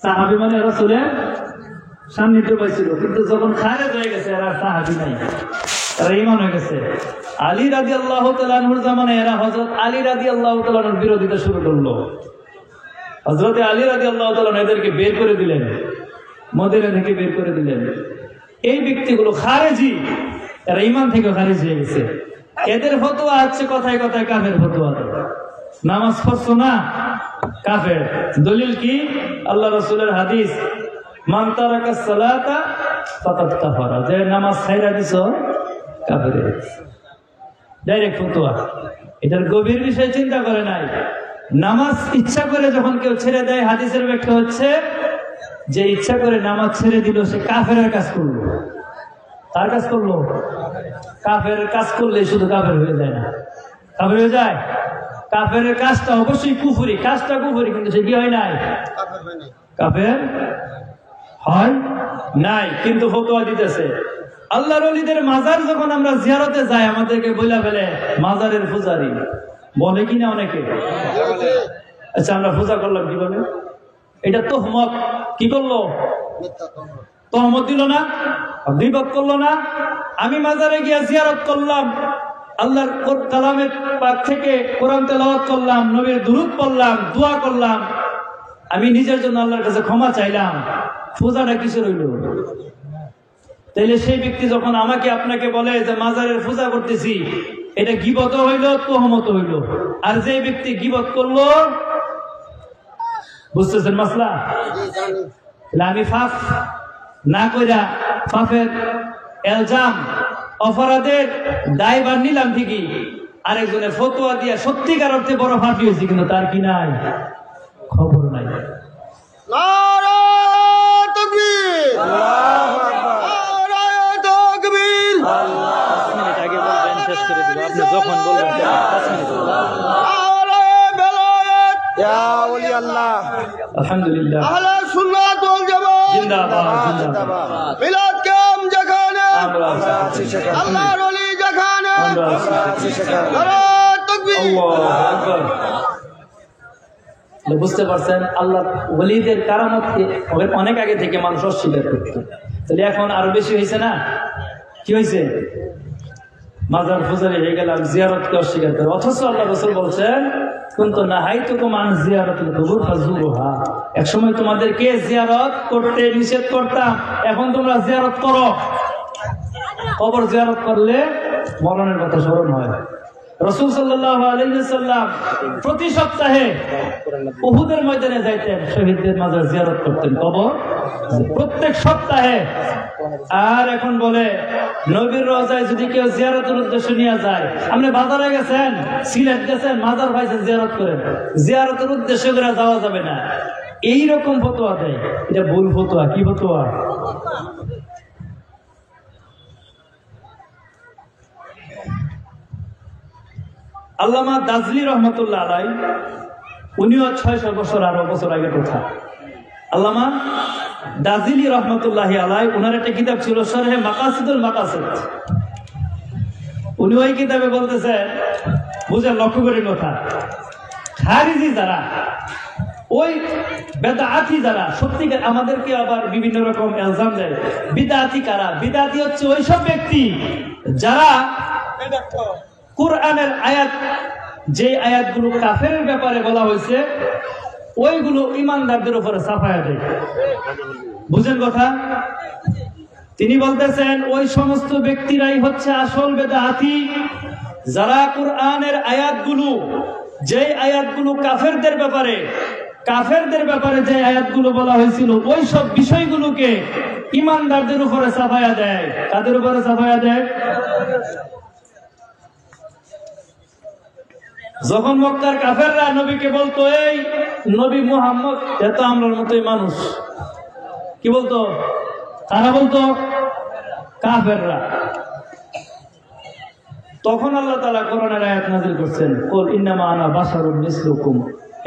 সাহাবী মানে রাসূলের সান্নিধ্য পাইছিল, কিন্তু যখন খারেজ হয়ে গেছে এরা সাহাবী নাই, এরা ঈমান হয়ে গেছে। আলী রাদিয়াল্লাহু তাআলা আনহুর জামানায় এরা হযরত আলী রাদিয়াল্লাহু তাআলা আনহুর বিরোধিতা শুরু করলো। হযরত আলী রাদিয়াল্লাহু তাআলা এদেরকে বের করে দিলেন, মদিনা থেকে বের করে দিলেন। এই ব্যক্তিগুলো খারেজি, এরা ঈমান থেকে খারিজ হয়ে গেছে। এদের ফতোয়া হচ্ছে কথায় কথায় কাফের ফতোয়া। নামাজ পড়ছো না, কাফের। দলিল কি? আল্লাহ রাসূলের হাদিস, মান তারাকাস সালাতা ফাকাদ কাফারা, যে নামাজ ছাইরা দিছো কাফের হয়ে গেছে। ডাইরেক্ট ফতোয়া। এটার গভীর বিষয় চিন্তা করে নাই। নামাজ ইচ্ছা করে যখন কেউ ছেড়ে দেয়, হাদিসের ব্যাখ্যা হচ্ছে যে ইচ্ছা করে নামাজ ছেড়ে দিল সে কাফেরের কাজ করলো। তার কাজ করলো? কাফের কাজ করলে শুধু কাফের হয়ে যায় না, কাফের হয়ে যায়। কাফের কাজটা অবশ্যই কুফরি, কাজটা কুফরি, কিন্তু সে কি হয় নাই? কাফের হয় নাই। কিন্তু ফতোয়া দিতেছে আল্লাহর ওলিদের মাজার যখন আমরা জিয়ারতে যাই, আমাদেরকে বলে ফেলে মাজারের পূজারি, বলে কিনা অনেকে। আচ্ছা, আমরা পূজা করলাম কিভাবে? এটা তোহমত। কি করলো? তোহমত দিল না, গীবত করলো না। আমি মাজারে গিয়ে জিয়ারত করলাম, আল্লাহর কালামের পাক থেকে কোরআন তেলাওয়াত করলাম, নবীর দুরূদ পড়লাম, দোয়া করলাম, আমি নিজের জন্য আল্লাহর কাছে ক্ষমা চাইলাম। পূজাটা কিসের হইল? তাইলে সেই ব্যক্তি যখন আমাকে আপনাকে বলে যে মাজারের পূজা করতেছি, এটা গীবত হইল, তোহমত হইল। আর যে ব্যক্তি গীবত করলো, বুঝতেছেন মাসলা? আমি ফাফ না কইরা ফাফের এলজাম, অপরাধের দায়ভার নিলাম ঠিকই, আরেকজনের ফতোয়া দিয়া সত্যিকার অর্থে বড় ফাঁকি হয়েছে, কিন্তু তার কি নাই? খবর নাই। নারায়ে তাকবীর, আল্লাহু আকবার, নারায়ে তাকবীর। আগে বলবেন, শেষ করে দিব, আপনি যখন বলবেন 5 মিনিট। নারায়ে বেলায়েত, ইয়া ওলি আল্লাহ। আলহামদুলিল্লাহ, আহলে সুন্নাত ওয়াল জামাত জিন্দাবাদ, জিন্দাবাদ। মিলাদ কাম যেখানে, আমরা আছি সেখানে, আল্লাহর ওলি যেখানে, আমরা আছি সেখানে। নারায়ে তাকবীর, আল্লাহু আকবার। বুঝতে পারছেন, আল্লাহ ওলিদের কারামতকে অনেক আগে থেকে মানুষ অস্বীকার করত, তাহলে এখন আরো বেশি হয়েছে না? কি হয়েছে? মাজার পূজারি হয়ে গেলাম, জিয়ারতকে অস্বীকার করে। অথচ আল্লাহ রাসূল বলছেন, কুনতু নাহাইতুকুম আন জিয়ারাতিল কুবুর ফাজুরুহা, এক সময় তোমাদেরকে জিয়ারত করতে নিষেধ করতাম, এখন তোমরা জিয়ারত করো। কবর জিয়ারত করলে মরণের কথা স্মরণ হয়। রাসূল সাল্লাল্লাহু আলাইহি ওয়াসাল্লাম প্রতি সপ্তাহে উহুদের ময়দানে যাইতেন, শহীদদের মাজার জিয়ারত করতেন, কবর প্রত্যেক সপ্তাহে। আর এখন বলে নবীর রওজায় যদি কেউ জিয়ারতের উদ্দেশ্যে নিয়ে যায়, আপনি বাজারে গেছেন, সিলেট গেছেন, মাজার পাইছেন, জিয়ারত করেন, জিয়ারতের উদ্দেশ্যে করে যাওয়া যাবে না, এইরকম ফতোয়া দেয়। এটা ভুল ফতোয়া। কি ফতোয়া? আল্লামা দাজলি রহমতুল্লাহ আলাই, উনিও 600 বছর আরো বছর আগে কথা। আল্লামা দাজলি রহমতুল্লাহ আলাই, ওনার একটা কিতাব ছিল শরহে মাকাসিদুল মাকাসিদ। উনি ওই কিতাবে বলতেছেন, বুঝেন, লক্ষ্য করে কথা, খারিজি যারা, ওই বেদাতি যারা, সত্যিকার আমাদেরকে আবার বিভিন্ন রকম ইলজাম দেয়। বিদআতি কারা? বিদআতি হচ্ছে ওইসব ব্যক্তি যারা কোরআনের আয়াত, যে আয়াতগুলো কাফেরের ব্যাপারে বলা হয়েছে, ওইগুলো ইমানদারদের উপরে চাপায়া দেয়। বুঝেন কথা? তিনি বলতেছেন, ওই সমস্ত ব্যক্তিরাই হচ্ছে আসল বেদাতি, যারা কোরআনের আয়াতগুলো, যে আয়াতগুলো কাফেরদের ব্যাপারে যে আয়াতগুলো বলা হয়েছিল, ওই সব বিষয়গুলোকে ইমানদারদের উপরে চাপায়া দেয়। কাদের উপরে চাপায়া দেয়? যখন মক্কার কাফেররা নবীকে বলতো, এই নবী মুহাম্মদ এত আমরার মতোই মানুষ, কি বলতো? তারা বলতো কাফেররা। তখন আল্লাহ তাআলা কোরআনের আয়াত নাযিল করছেন, কুল ইন্নামা আনা বাশারুম মিসলুকুম,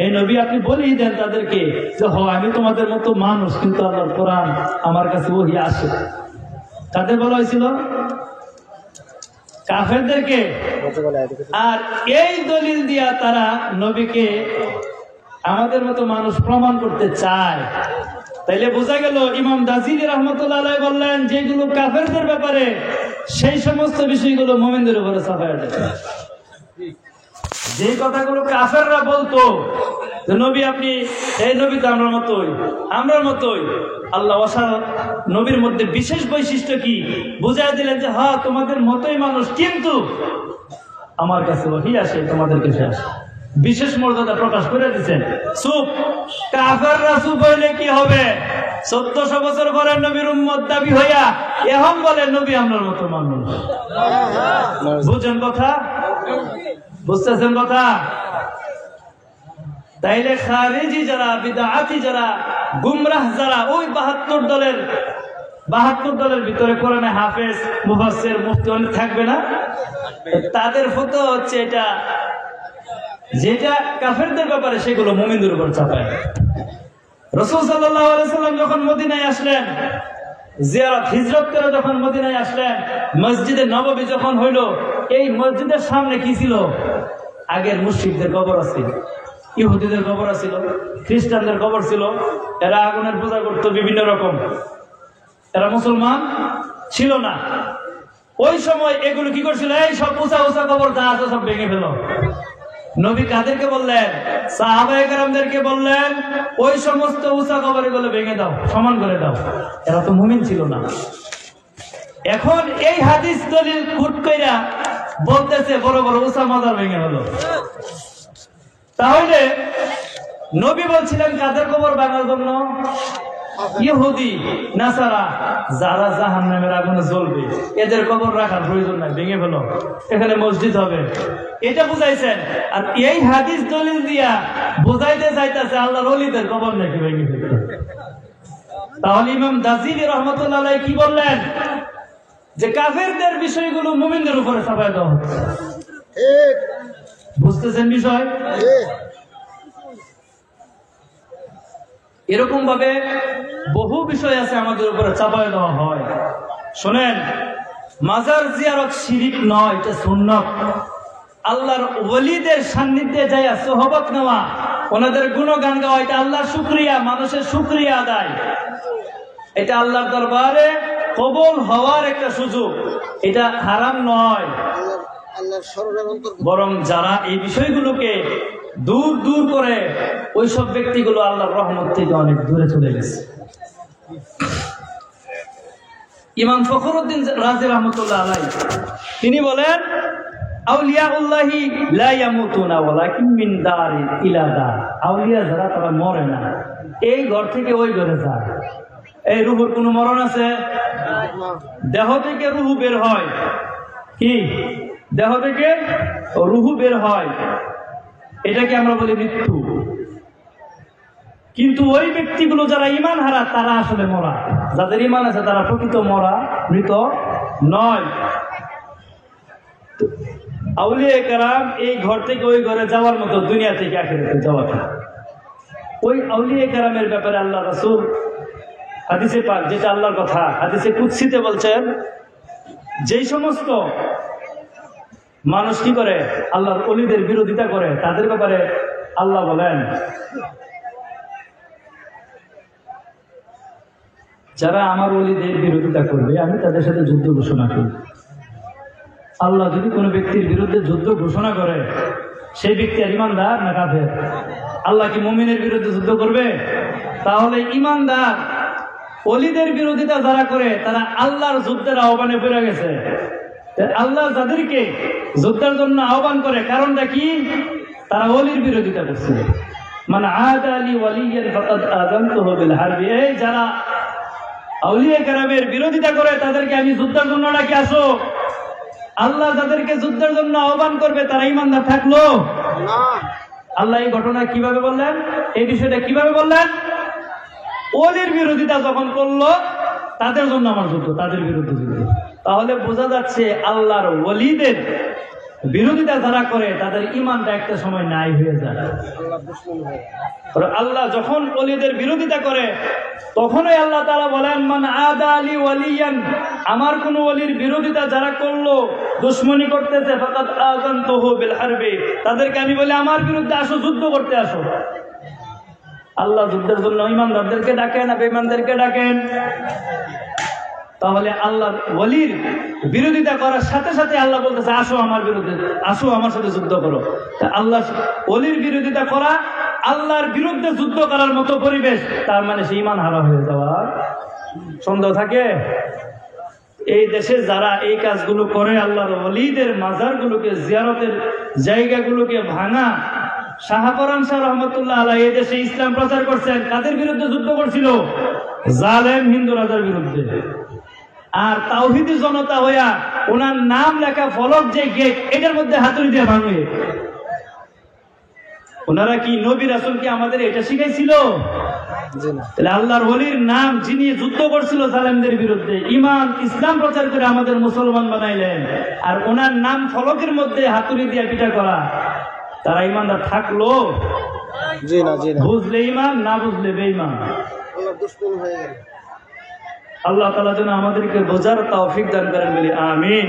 এই নবী আপনি বলেই দেন তাদেরকে যে আমি তোমাদের মতো মানুষ, কিন্তু আল্লাহর কোরআন আমার কাছে ওহী আসে। তাদের বলা হয়েছিল কাফেরদেরকে। আর এই দলিল দিয়া তারা নবীকে আমাদের মতো মানুষ প্রমাণ করতে চায়। তাইলে বোঝা গেল ইমাম দাজিলি রহমতুল্লাহ আলাইহি বললেন যেগুলো কাফেরদের ব্যাপারে সেই সমস্ত বিষয়গুলো মুমিনদের উপরে চাপায়া দেয়। যে কথাগুলো কাফেররা বলতো যে নবী আপনি এই নবী তো আমরা মতোই আল্লাহ নবীর মধ্যে বিশেষ বৈশিষ্ট্য কি বুঝাই দিলেন যে হ্যাঁ তোমাদের মতোই মানুষ, কিন্তু আমার কাছে ওহী আসে, তোমাদের কাছে আসে, বিশেষ মর্যাদা প্রকাশ করে দিচ্ছেন। চুপ, কাফেররা চুপ হইলে কি হবে? 1400 বছর পরে নবীর উম্মত দাবি হইয়া এখন বলে নবী আমরার মতো মানুষ। বুঝছেন কথা? বুঝতেছেন কথা? তাইলে খারিজি যারা, বিদআতি যারা, গুমরাহ যারা, ওই 72 দলের ভিতরে কোরআনে হাফেজ, মুফাসসির, মুফতি অনেক থাকবে না? তাদের ফতোয়া হচ্ছে এটা, যেটা কাফেরদের ব্যাপারে সেগুলো মুমিনদের উপর চাপায়। রাসূল সাল্লাল্লাহু আলাইহি সাল্লাম যখন মদিনায় আসলেন, জিয়ারত হিজরত করে যখন মদিনায় আসলেন, মসজিদে নববী যখন হইল, এই মসজিদের সামনে কি ছিল? আগের মুশরিকদের কবর ছিল, ইহুদিদের কবর ছিল, খ্রিস্টানদের কবর ছিল। এরা আগুনের পূজা করত বিভিন্ন রকম, এরা মুসলমান ছিল না। ওই সময় এগুলো কি করছিল? এই সব উঁচা উঁচা কবর যা আছে সব ভেঙে ফেল। নবী কাদেরকে বললেন? সাহাবায়ে কেরামদেরকে বললেন ওই সমস্ত উঁচা কবরগুলো ভেঙে দাও, সমান করে দাও। এরা তো মুমিন ছিল না। এখন এই হাদিস দলিল খুট কইরা বলতেছে বড় বড় উঁচা মাজার ভেঙে হলো। তাহলে নবী বলছিলেন কাদের কবর ভাঙার জন্য? ইহুদি নাসারা যারা জাহান্নামের আগুনে জ্বলবে, এদের কবর রাখার প্রয়োজন নাই, ভেঙে ফেলো, এখানে মসজিদ হবে, এটা বুঝাইছেন। আর এই হাদিস দলিল দিয়া বুঝাইতে চাইতেছে আল্লাহর ওলিদের কবর নাকি ভেঙে ফেলতে। তাহলে ইমাম দাজিলি রহমতুল্লাহ আলাইহি কি বললেন? যে কাফেরদের বিষয়গুলো মুমিনদের উপরে চাপায় দেওয়া হচ্ছে। বুঝতেছেন বিষয়? এরকম ভাবে বহু বিষয় আছে আমাদের উপরে চাপায় দেওয়া হয়। শোনেন, মাজার জিয়ারত শিরিক নয়, এটা সুন্নাত। আল্লাহর ওলিদের সান্নিধ্যে যাইয়া সোহবত নেওয়া, ওনাদের গুণগান গাওয়া, এটা আল্লাহর শুকরিয়া, মানুষের শুকরিয়া আদায়। এটা আল্লাহর দরবারে কবুল হওয়ার একটা সুযোগ, এটা হারাম নয়। বরং যারা এই বিষয়গুলোকে দূর দূর করে, ওইসব ব্যক্তিগুলো আল্লাহর রহমত থেকে অনেক দূরে চলে গেছে। ইমাম ফখরুদ্দিন রাজি রহমতুল্লাহ আলাইহি তিনি বলেন, আউলিয়াউল্লাহি লা ইয়ামুতুনা ওয়ালাকিন মিন দারিন ইলা দার। আউলিয়া যারা, তারা মরে না, এই ঘর থেকে ওই ঘরে যায়। এই রূহের কোনো মরণ আছে? দেহ থেকে রূহ বের হয়, কি দেহ থেকে রূহ বের হয়, এটাকে আমরা বলি মৃত্যু। কিন্তু ওই ব্যক্তিগুলো যারা ঈমান হারা, তারা আসলে মরা। যাদের ঈমান আছে তারা প্রকৃত মরা, মৃত নয়। আউলিয়া কেরাম এই ঘর থেকে ওই ঘরে যাওয়ার মতো, দুনিয়া থেকে আখিরাতে যাওয়াটা। ওই আউলিয়া কেরামের ব্যাপারে আল্লাহ রাসূল হাদিসে পাক, যেটা আল্লাহর কথা, হাদিসে কুদসিতে বলছেন, যেই সমস্ত মানুষ কি করে আল্লাহর ওলিদের বিরোধিতা করে, তাদের ব্যাপারে আল্লাহ বলেন, যারা আমার ওলিদের বিরোধিতা করবে আমি তাদের সাথে যুদ্ধ ঘোষণা করি। আল্লাহ যদি কোনো ব্যক্তির বিরুদ্ধে যুদ্ধ ঘোষণা করে, সেই ব্যক্তি আর ইমানদার না কাফের? আল্লাহ কি মুমিনের বিরুদ্ধে যুদ্ধ করবে? তাহলে ইমানদার ওলিদের বিরোধিতা যারা করে, তারা আল্লাহর যুদ্ধের আহ্বানে পড়ে গেছে। আল্লাহ যাদেরকে যুদ্ধের জন্য আহ্বান করে, কারণটা কি? তারা ওলির বিরোধিতা করছে। মান আদা লি ওয়ালিয়ান ফাকাদ আযানতুহু বিল হারবি। এই যারা আউলিয়া কেরামের বিরোধিতা করে, তাদেরকে আমি যুদ্ধের জন্য ডাকি আসো। আল্লাহ যাদেরকে যুদ্ধের জন্য আহ্বান করবে, তারা ইমানদার থাকলো না। আল্লাহ এই ঘটনা কিভাবে বললেন? এই বিষয়টা কিভাবে বললেন? ওলির বিরোধিতা যখন করলো, তাদের জন্য আমার যুদ্ধ, তাদের বিরুদ্ধে যুদ্ধ। তাহলে বোঝা যাচ্ছে আল্লাহর ওলিদের বিরোধিতা যারা করে, তাদের ঈমানটা একটা সময় নাই হয়ে যায়। আল্লাহ যখন ওলিদের বিরোধিতা করে, তখনই আল্লাহ তাআলা বলেন, মান আদা লি ওয়ালিয়ান, আমার কোন ওলির বিরোধিতা যারা করলো, দুশমনি করতেছে, ফাকাদ আযানতুহু বিল হারবি, তাদেরকে আমি বলি আমার বিরুদ্ধে আসো, যুদ্ধ করতে আসো। আল্লাহ যুদ্ধের জন্য ইমানদারদেরকে ডাকেন না বেঈমানদেরকে ডাকেন? তাহলে আল্লাহর ওলির বিরোধিতা করার সাথে সাথে আল্লাহ বলতেছে আসো আমার বিরুদ্ধে, আসো আমার সাথে যুদ্ধ করো। আল্লাহ ওলির বিরোধিতা করা আল্লাহর বিরুদ্ধে যুদ্ধ করার মতো পরিবেশ, তার মানে সে ঈমান হারা হয়ে যাওয়া সন্দেহ থাকে? এই দেশে যারা এই কাজগুলো করে, আল্লাহর ওলিদের মাজারগুলোকে, জিয়ারতের জায়গাগুলোকে ভাঙা, শাহপরান শাহ রহমতুল্লাহ আলাইহি এই দেশে ইসলাম প্রচার করছেন, কাদের বিরুদ্ধে যুদ্ধ করছিল? জালেম হিন্দু রাজার বিরুদ্ধে। আর তাওহীদি জনতা হইয়া ওনার নাম লেখা ফলক যে গেট, এটার মধ্যে হাতুড়ি দিয়ে ভাঙে। ওনারা কি নবী রাসূল কি আমাদের এটা শিখাইছিল? তাহলে আল্লাহর ওলির নাম যিনি যুদ্ধ করছিল জালেমদের বিরুদ্ধে, ঈমান ইসলাম প্রচার করে আমাদের মুসলমান বানাইলেন, আর ওনার নাম ফলকের মধ্যে হাতুড়ি দিয়ে পিটা করা, তারা ঈমানদার থাকলো? জি না, জি না। বুঝলে ঈমান, না বুঝলে বেঈমান। আল্লাহ তাআলা যেন আমাদেরকে বোঝার তৌফিক দান করেন, বলি আমিন।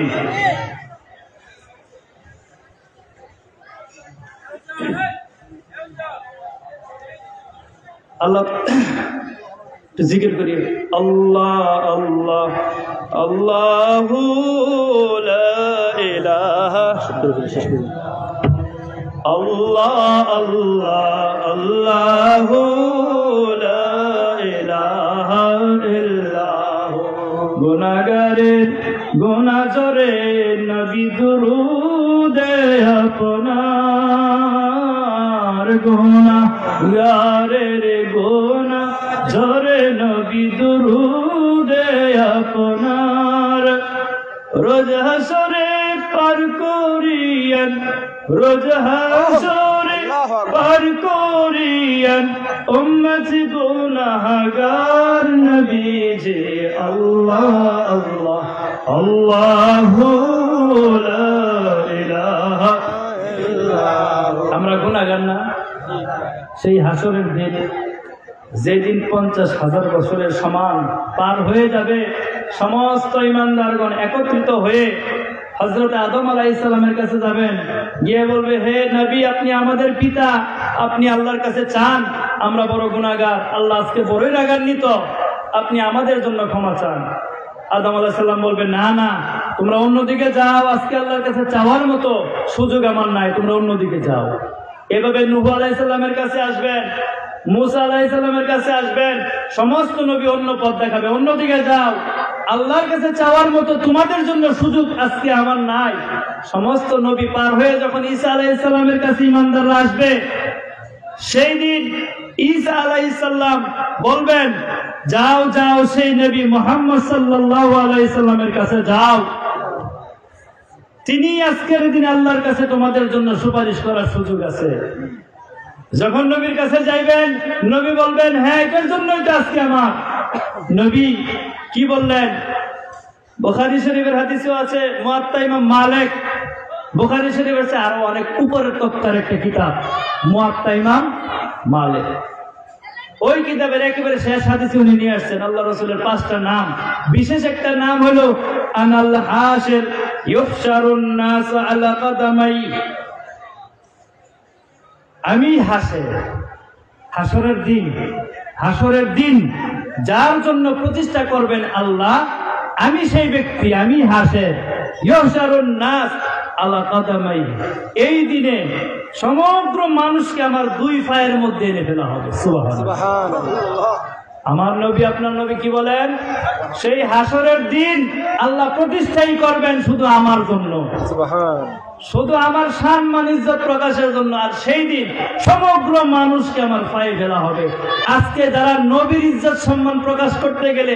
আল্লাহ জিকির করি, আল্লাহ আল্লাহ আল্লাহু লা ইলাহা আল্লাহ আল্লাহ আল্লাহু লা ইলাহা ইল্লাহু। গুনাহগারের গুনাহ জরে নবী দুরুদে আপনার, গুনাহগারের গুনাহ জরে নবী দুরুদে আপনার। রোজ হাসরে পার করিয়েন, রোজ হাসরে পার করিয়েন উম্মত গুনাহগার নবীজি। আল্লাহ আল্লাহ আল্লাহু লা ইলাহা ইল্লাহু। আমরা গুনাহগার না? সেই হাসরের দিন, যেদিন 50,000 বছরের সমান পার হয়ে যাবে, সমস্ত ইমানদারগণ একত্রিত হয়ে হযরত আদম আলাইহিস সালামের কাছে যাবেন, গিয়ে বলবে, হে নবী, আপনি আমাদের পিতা, আপনি আল্লাহর কাছে চান, আমরা বড় গুনাহগার, আল্লাহ আজকে বড়ই রাগান্বিত, আপনি আমাদের জন্য ক্ষমা চান। আদম আলাইহিস সালাম বলবে, না না, তোমরা অন্যদিকে যাও, আজকে আল্লাহর কাছে চাওয়ার মতো সুযোগ আমার নাই, তোমরা অন্যদিকে যাও। এভাবে নূহ আলাইহিস সালামের কাছে আসবেন, মুসা আলাইহিস সালামের কাছে আসবেন, সমস্ত নবী অন্য পথ দেখাবে, অন্যদিকে যাও, আল্লাহর কাছে চাওয়ার মতো তোমাদের জন্য সুযোগ আজকে আমার নাই। সমস্ত নবী পার হয়ে যখন ঈসা আলাইহিস সালামের কাছে ঈমানদাররা আসবে, সেই দিন ঈসা আলাইহিস সালাম বলবেন, যাও যাও সেই নবী মুহাম্মদ সাল্লাল্লাহু আলাইহি সাল্লামের কাছে যাও, তিনি আজকের দিন আল্লাহর কাছে তোমাদের জন্য সুপারিশ করার সুযোগ আছে। যখন নবীর কাছে যাইবেন, নবী বলবেন, হ্যাঁ, এটার জন্যই তো আজকে আমার। নবী কি বললেন? বুখারী শরীফের হাদিসেও আছে, মুয়াত্তা ইমাম মালিক, বুখারী শরীফের চেয়ে আরো অনেক উপরের তত্ত্বের একটা কিতাব মুয়াত্তা ইমাম মালিক। ওই কিতাবের একেবারে শেষ হাদিসে উনি নিয়ে আসছেন আল্লাহ রাসূলের 5টা নাম। বিশেষ একটা নাম হলো আনাল হাশির ইউহশারুন নাস আলা কদামাই। আমি হাসরের দিন যার জন্য প্রতিষ্ঠা করবেন আল্লাহ, আমি সেই ব্যক্তি, আমি হাসের। ইউহশারুন নাস আলা কদামাই, এই দিনে সমগ্র মানুষকে আমার 2 পায়ের মধ্যে এনে ফেলা হবে। সুবহানাল্লাহ। আমার নবী, আপনার নবী কি বলেন? সেই হাসরের দিন আল্লাহ প্রতিষ্ঠাই করবেন শুধু আমার জন্য, শুধু আমার সম্মান ইজ্জত প্রকাশের জন্য। আর সেই দিন সমগ্র মানুষকে আমার পায়ে ফেলা হবে। আজকে যারা নবীর ইজ্জত সম্মান প্রকাশ করতে গেলে,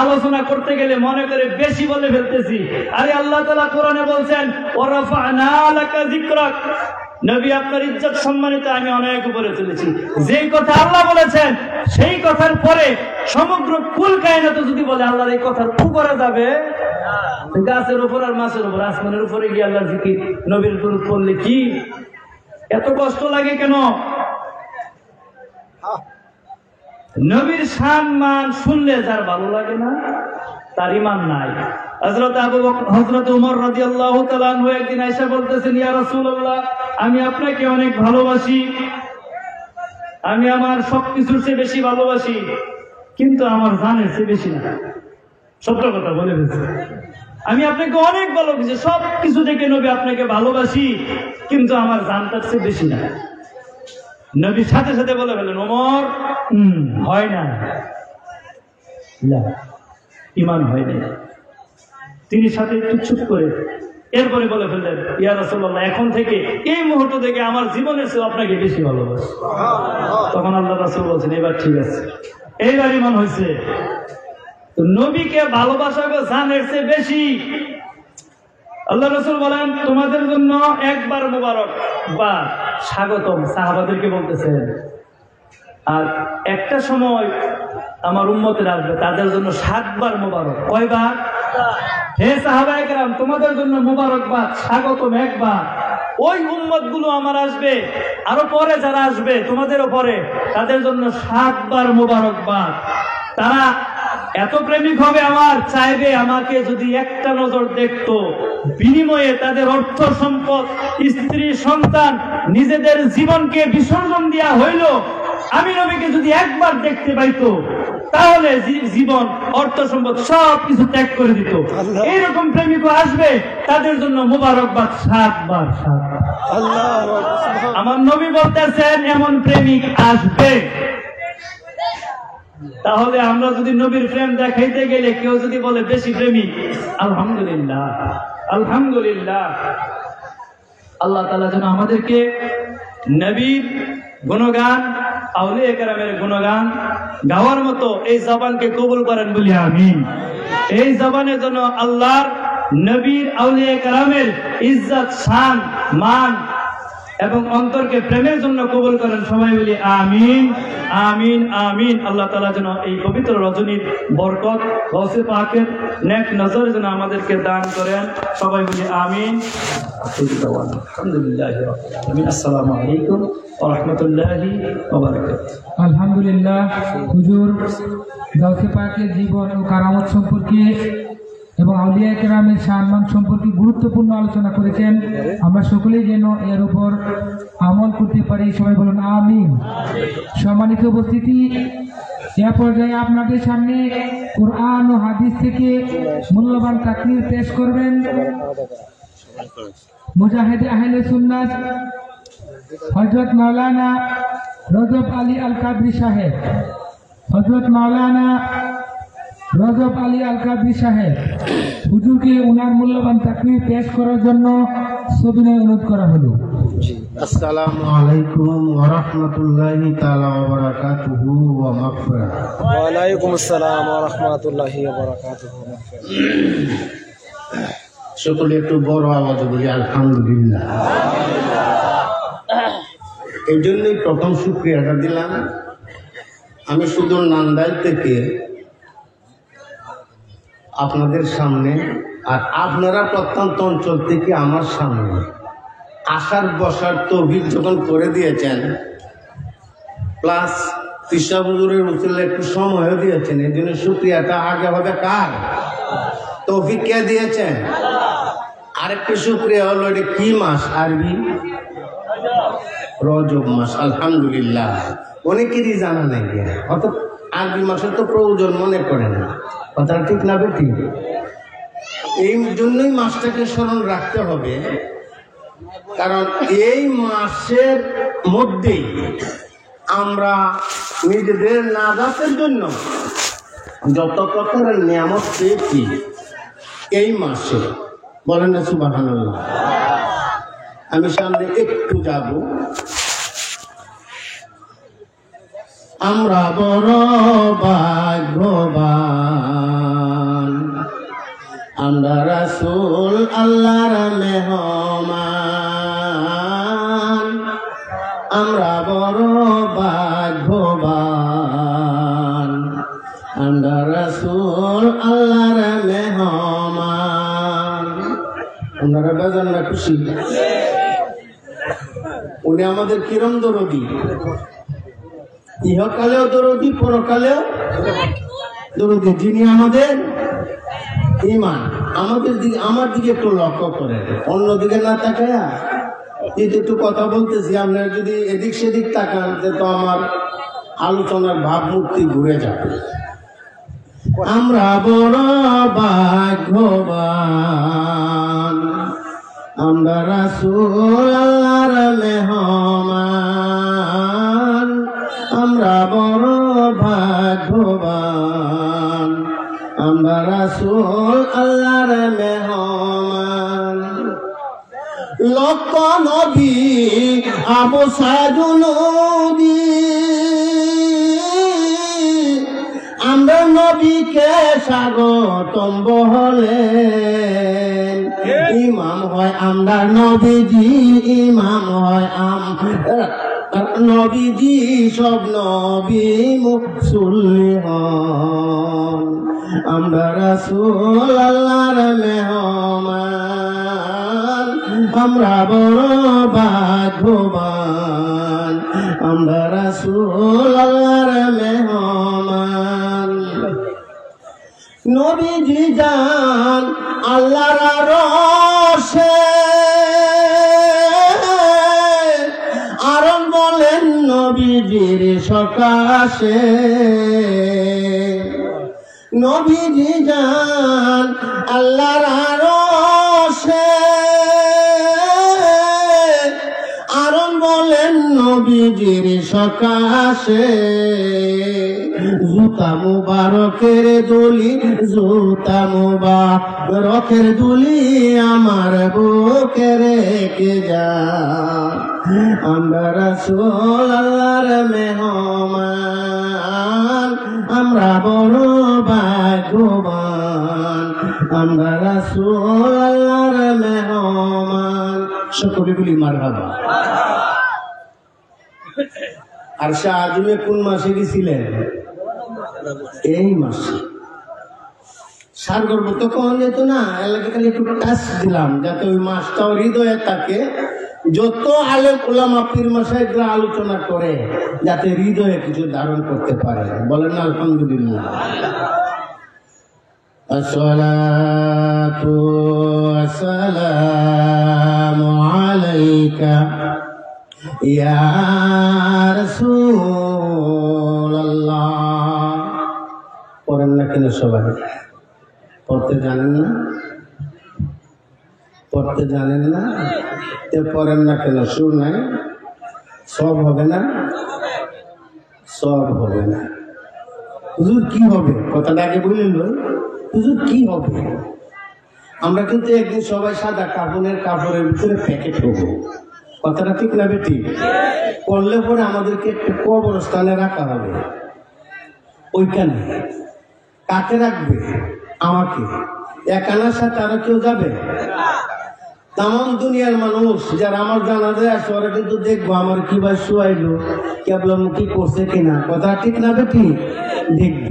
আলোচনা করতে গেলে মনে করে বেশি বলে ফেলতেছি। আরে আল্লাহ তাআলা কোরআনে বলছেন, ওয়ারাফা'না লাকা যিকরাক, নবী আপনার ইজ্জত সম্মানিত আমি অনেক উপরে তুলেছি। যেই কথা আল্লাহ বলেছেন, সেই কথার পরে সমগ্র কুল কায়নাত যদি বলে আল্লাহর এই কথার উপরে যাবে, গাছের উপর আর মাছের উপর, আসমানের উপরে গিয়ে আল্লাহর জিকির, নবীর দুরূদ পড়লে কি এত কষ্ট লাগে কেন? নবীর সম্মান শুনলে যার ভালো লাগে না, তার ঈমান নাই। হযরত ওমর রাদিয়াল্লাহু তাআলা আনহু একদিন আয়েশা বলতেছেন, ইয়া রাসূলুল্লাহ, আমি আপনাকে অনেক ভালোবাসি, আমি আমার সবকিছুর চেয়ে বেশি ভালোবাসি, কিন্তু আমার জানের চেয়ে বেশি না। সত্য কথা বলে ফেলছি। আমি আপনাকে অনেক ভালোবাসি, সব কিছু থেকে নবী আপনাকে ভালোবাসি, কিন্তু আমার জানটার চেয়ে বেশি না। নবীর সাথে সাথে বলে ফেলেন, ওমর হয় না, ইমান হয় না। তিনি সাথে একটু চুপ করে এরপরে বলে ফেললেন, ইয়া রাসূলুল্লাহ, এখন থেকে এই মুহূর্ত থেকে আমার জীবনের চেয়ে আপনাকে বেশি ভালোবাসি। তখন আল্লাহ রাসূল বলছেন, এবার ঠিক আছে, এইবার ইমান হয়েছে। নবীকে ভালোবাসা জানের চেয়ে বেশি। আল্লাহ রাসূল বলেন, তোমাদের জন্য একবার মুবারক বা স্বাগতম সাহাবাদেরকে বলতেছেন, আর একটা সময় আমার উম্মতের আসবে, তাদের জন্য 7 বার মুবারক। কয়বার? হে সাহাবায়ে কেরাম, তোমাদের জন্য মুবারকবাদ, স্বাগতম একবার। ওই উম্মত গুলো আমার আসবে, আরো পরে যারা আসবে তোমাদেরও পরে, তাদের জন্য 7 বার মুবারকবাদ। তারা এত প্রেমিক হবে আমার, চাইবে আমাকে যদি একটা নজর দেখতো, বিনিময়ে তাদের অর্থ সম্পদ, স্ত্রী সন্তান, নিজেদের জীবনকে বিসর্জন দেওয়া হইল, আমি নবীকে যদি একবার দেখতে পাইতো, তাহলে জীবন, অর্থ সম্পদ সব কিছু ত্যাগ করে দিত। এইরকম প্রেমিক আসবে, তাদের জন্য মুবারকবাদ 7 বার। আমার নবী বলতেছেন, এমন প্রেমিক আসবে। তাহলে আমরা যদি নবীর প্রেম দেখাইতে গেলে কেউ যদি বলে বেশি প্রেমিক, আলহামদুলিল্লাহ, আলহামদুলিল্লাহ। আল্লাহ তাআলা যেন আমাদেরকে নবীর গুণগান, আউলিয়া কেরামের গুণগান গাওয়ার মতো এই জবানকে কবুল করেন বলি আমিন। এই জবানে যেন আল্লাহর, নবীর, আউলিয়া কেরামের ইজ্জত, শান, মান এবং অন্তরকে প্রেমের জন্য কবুল করেন, সবাই বলি আমিন, আমিন, আমিন। আল্লাহ তাআলা যেন এই পবিত্র রজনীর বরকত, গৌসে পাকের নেক নজর যেন আমাদেরকে দান করেন, সবাই বলি আমিন। আলহামদুলিল্লাহ রাব্বিল আলামিন। আসসালামু আলাইকুম ওয়া রাহমাতুল্লাহি ওয়া বারাকাতুহু। আলহামদুলিল্লাহ, হুজুর গাউসে পাকের জীবন ও কারামত সম্পর্কে এবং আউলিয়া কেরামের সম্মান সম্পর্কে গুরুত্বপূর্ণ আলোচনা করেছেন। আমরা সকলেই যেন এর উপর আমল করতে পারি, সবাই বলুন আমিন। সম্মানিত উপস্থিতি, এ পর্যায়ে আপনাদের সামনে কোরআন ও হাদিস থেকে মূল্যবান তাকরীর পেশ করবেন মুজাহিদ আহলে সুন্নাত হযরত মাওলানা রজব আলী আল কাদরি সাহেব। হযরত মাওলানা রজব আলী আল কাদরি সাহেব হুজুরকে ওনার মূল্যবান তাকরীর পেশ করার জন্য সবিনয় অনুরোধ করা হলো। আসসালামু আলাইকুম ওয়া রাহমাতুল্লাহি তাআলা ওয়া বারাকাতুহু ওয়া মাগফিরাতুহু। ওয়া আলাইকুম আসসালাম ওয়া রাহমাতুল্লাহি ওয়া বারাকাতুহু। সকলে একটু বড় আওয়াজে বলি আলহামদুলিল্লাহ। এই জন্যই প্রথম শুকরিয়াটা দিলাম। আমি শুধু নান্দাইল থেকে আপনাদের সামনে, আর আপনারা প্রত্যন্ত অঞ্চল থেকে আমার সামনে আসার বসার তৌফিক যখন করে দিয়েছেন, প্লাস তিশা হুজুরের উচিলে একটু সময়ও দিয়েছেন, এই জন্য শুকরিয়াটা আগে হবে কার? তৌফিক কে দিয়েছেন? আরেকটা শুকরিয়া হলো, এটা কি মাস? আরবি রজব মাস। আলহামদুলিল্লাহ, অনেকেরই জানা নেই, অত আরবি মাসের তো প্রয়োজন মনে করে না। কথাটা ঠিক না বেঠিক? এই জন্যই মাসটাকে স্মরণ রাখতে হবে, কারণ এই মাসের মধ্যেই আমরা নিজেদের নাজাতের জন্য যত প্রকারের নিয়ামত পেয়েছি এই মাসে। বলেন না সুবহানাল্লাহ। আমি সামনে একটু যাব। আমরা বড় ভাগ্যবান, আমরা রাসূল আল্লাহর মেহমান। আমরা বড় ভাগ্যবান, আমরা রাসূল আল্লাহর মেহমান। আপনারা বেজান না খুশি? উনি আমাদের কিরম দরদি, ইহকালেও দরদি, পরকালেও দরদি। যিনি আমাদের ইমান, আমাদের দিকে, আমার দিকে একটু লক্ষ্য করেন, অন্যদিকে না তাকায়া যেহেতু একটু কথা বলতেছি, আপনার যদি এদিক সেদিক তাকান তো আমার আলোচনার ভাবমূর্তি ঘুরে যাবে। আমরা বড় ভাগ্যবান, আমরা রাসূল আল্লাহর মেহমান। আমরা বড় ভাগ্যবান, আমরা রাসূল আল্লাহর মেহমান। লক্ষ নবী আবু সাদু নবী, আমরা নবীকে স্বাগতম বলেন। ইমাম হয় আমরা নবীজি, ইমাম হয় নবীজি, সব নবী মুসল্লি হন। আমরা রাসূল আল্লাহর মেহমান, আমরা বড় ভাগ্যবান, আমরা রাসূল আল্লাহর মেহমান। নবীজি যান আল্লাহর আরশে, আরশ বলেন নবীজির সকাশে। নবীজি যান আল্লাহর আরশে, আরশ বলেন নবীজির সকাশে। জুতা মুবারকের দুলি, জুতা মুবারকের দুলি আমার বুকে রেখে যান। আমরা রাসূল আল্লাহর মেহমান, আমরা বড় ভাগ্যবান, আমরা রাসূল আল্লাহর মেহমান। সকলে বলি মারহাবা। আর শাহ আজমে কোন মাসে গেছিলেন? এই মাসে। সারগর্ভ তো কখন যেত না, এলাকা খালি একটু টাচ দিলাম যাতে ওই মাসটাও হৃদয়ে থাকে। যত আলেম উলামা পীর মাশায়েখরা আলোচনা করে যাতে হৃদয়ে কিছু ধারণ করতে পারে। বলেন আলহামদুলিল্লাহ। আসসালাতু ওয়াসসালামু আলাইকা ইয়া রাসূলুল্লাহ। পড়েন না কেন সবাই? পড়তে জানেন না? পড়তে জানেন না? পড়েন না কেন? সুর নাই? সব হবে না? সব হবে না। হুজুর কি হবে? কথাটা আগে বললেন, হুজুর কি হবে? আমরা কিন্তু একদিন সবাই সাদা কাপড়ের ভিতরে প্যাকেট হবো। কথাটা ঠিক না বেটি? করলে পরে আমাদেরকে একটু কবরস্থানে রাখা হবে। ওইখানে কাকে রাখবে? আমাকে। একানার সাথে আরো কেউ যাবে? তামাম দুনিয়ার মানুষ যারা আমার জানাজায় আসে ওরা কিন্তু দেখবো আমার কি ভাই শুয়াইলো, কেবলামুখী করছে কিনা। কথা ঠিক না বেটি? দেখবে,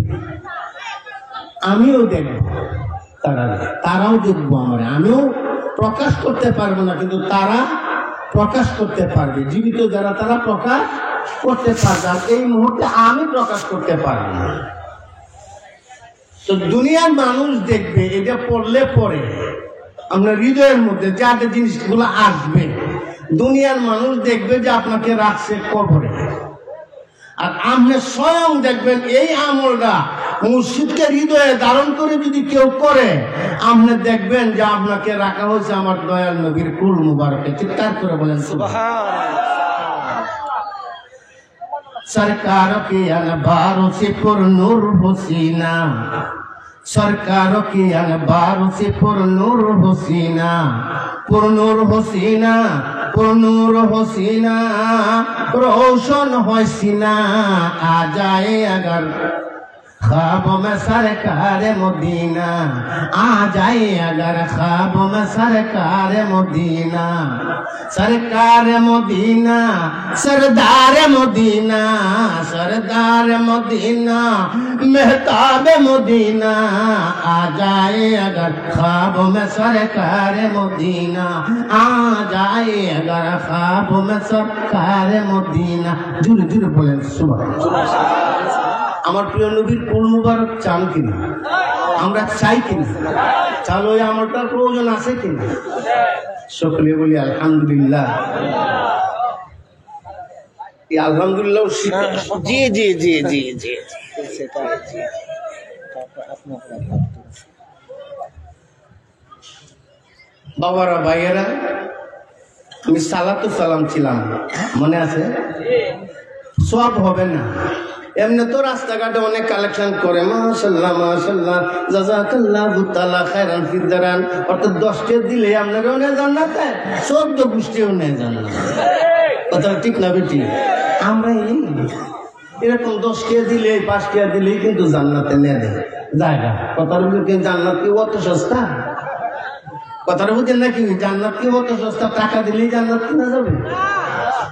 আমিও দেখবো, তারাও দেখবো আমার। আমিও প্রকাশ করতে পারবো না, কিন্তু তারা প্রকাশ করতে পারবে। জীবিত যারা তারা প্রকাশ করতে পারবে। আর এই মুহূর্তে আমি প্রকাশ করতে পারবো না। তো দুনিয়ার মানুষ দেখবে, এটা পড়লে পরে আমরা হৃদয়ের মধ্যে যাতে জিনিসগুলো আসবে, দুনিয়ার মানুষ দেখবে যে আপনাকে রাখছে কবরে। আর আপনি স্বয়ং দেখবেন এই আমলটা মুর্শিদকে হৃদয়ে ধারণ করে যদি কেউ করে, আপনি দেখবেন যে আপনাকে রাখা হয়েছে আমার দয়াল নবীর কুল মুবারকে। চিৎকার করে বলেন সরকার কে আনবারো সে পুর নূর হুসিনা, সরকার কে আনবারো সে পুর নূর হুসিনা, পুর নূর হুসিনা, পুর নূর হুসিনা, रोशन हो सीना आ जाए अगर ख्वाबों में सरकार मदीना, आ जाए अगर ख्वाबों में सरकार मदीना, सरकार मदीना, सरदार मदीना, सरदार मदीना, मेहताब मदीना, आ जाए अगर ख्वाबों में सरकार मदीना, आ जाए अगर ख्वाबों में सरकार मदीना। जुर जुर बोलें सुभान। আমার প্রিয় নবীর কুল মুবারক চান কিনা? আমরা চাই কিনা? চালো আমলটার প্রয়োজন আছে কিনা? সকলে বলি আলহামদুলিল্লাহ। এই আলহামদুলিল্লাহ জি জি জি জি জি সেটা বাবারা ভাইয়েরা, আমি সালাতু সালাম ছিলাম, মনে আছে? সব হবে না, এমনি তো রাস্তাঘাটে অনেক কালেকশন করে, মাশাআল্লাহ মাশাআল্লাহ জাযাকাল্লাহু তাআলা খায়রান ফিদ্দারান, অর্থাৎ 10 টা দিলে আপনারা অনেক জান্নাতে, 14 গোষ্ঠীও নেই জান্নাত। কথা ঠিক না বেটি? আমরা এরকম 10 টা দিলে 5 টা দিলেই কিন্তু জান্নাতে নিয়ে দেয় জায়গা। কথার কিন্তু জান্নাত কি অত সস্তা? কথাটা বুঝেন নাকি? জান্নাত কি অত সস্তা? টাকা দিলেই জান্নাত কিনা যাবে?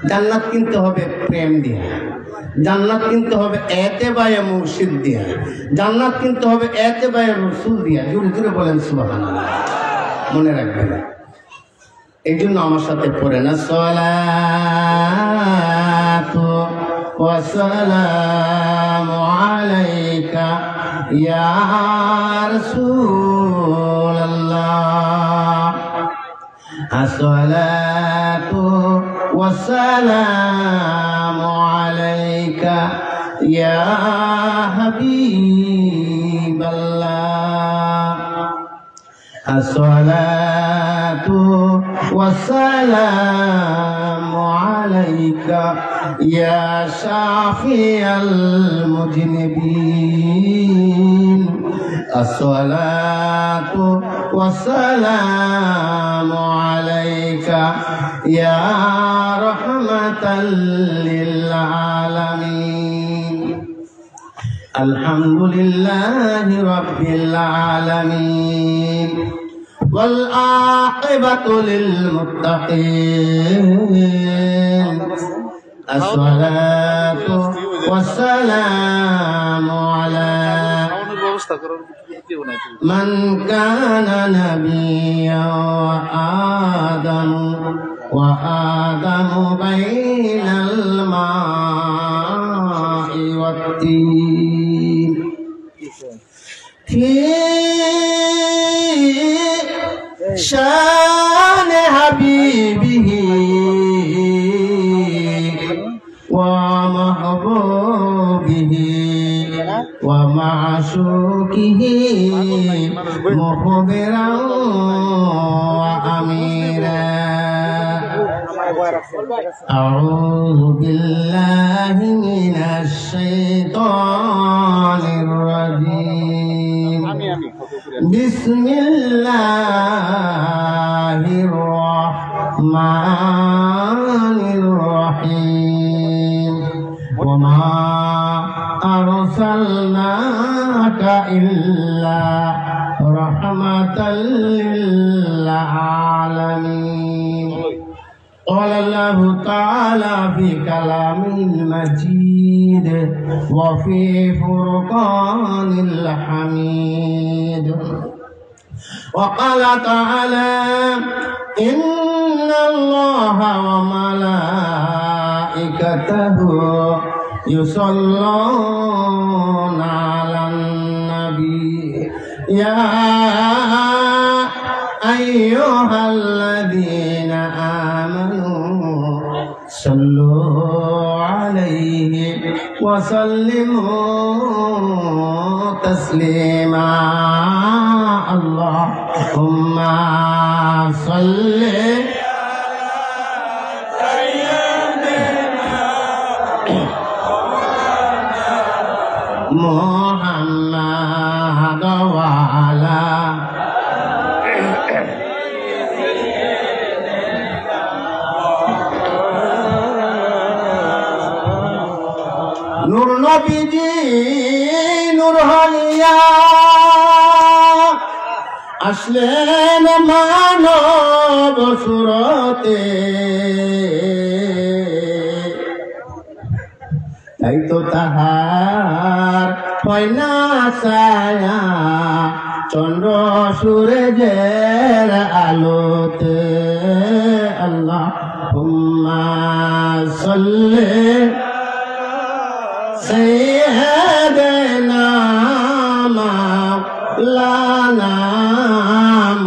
জান্নাত কিনতে হবে প্রেম দিয়ে, জান্নাত কিনতে হবে এতেবায়ে মুর্শিদ দিয়া, জান্নাত কিনতে হবে এতেবায়ে রাসূল দিয়া। জোরে জোরে বলেন সুবহানাল্লাহ। মনে রাখবেন, এই জন্য আমার সাথে পড়েন আসসালাতু ওয়াসসালামু আলাইকা ইয়া রাসূলাল্লাহ, আসসালাতু ওয়াসসালামু আলাইকা ইয়া হাবিবাল্লাহ, আসসালাতু ওয়াসসালামু আলাইকা ইয়া শাফিয়াল মুজনিবিন, আসসালাতু ওয়াসসালামু আলাইকা ইয়া রাহমাতাল লিল আলামিন। আলহামদুলিল্লাহি রাব্বিল আলামিন ওয়াল আকিবাতু লিল মুত্তাকিন, আসসালাতু ওয়াসসালামু আলা মান কানা নাবিয়্যান ওয়া আদামু বাইনাল মা'i ওয়াত-তিন ফি শান হাবিবিহি ওয়া মাহবুবিহি ওয়া মা'শুকিহি মুখবিরান ওয়া আমিরা। আউযু বিল্লাহি মিনাশ শাইতানির রাজীম। বিসমিল্লাহির রাহমানির রাহিম। ওয়া মা আরসালনাকা ইল্লা রাহমাতাল লিল আলামিন। قال الله تعالى في كلامه المجيد وفي فرقان الحميد، وقال تعالى إن الله وملائكته يصلون على النبي يا أيها الذين آمنوا صلوا عليه وسلموا تسليما. اللهم صل محمد وعلى নূর নবীজি নূর হইয়া আসলেন মানব সুরতে, তাই তো তাহার হয় না ছায়া চন্দ্র সূর্যের আলোতে। আল্লাহুম্মা সাল্লি سيدنا مولانا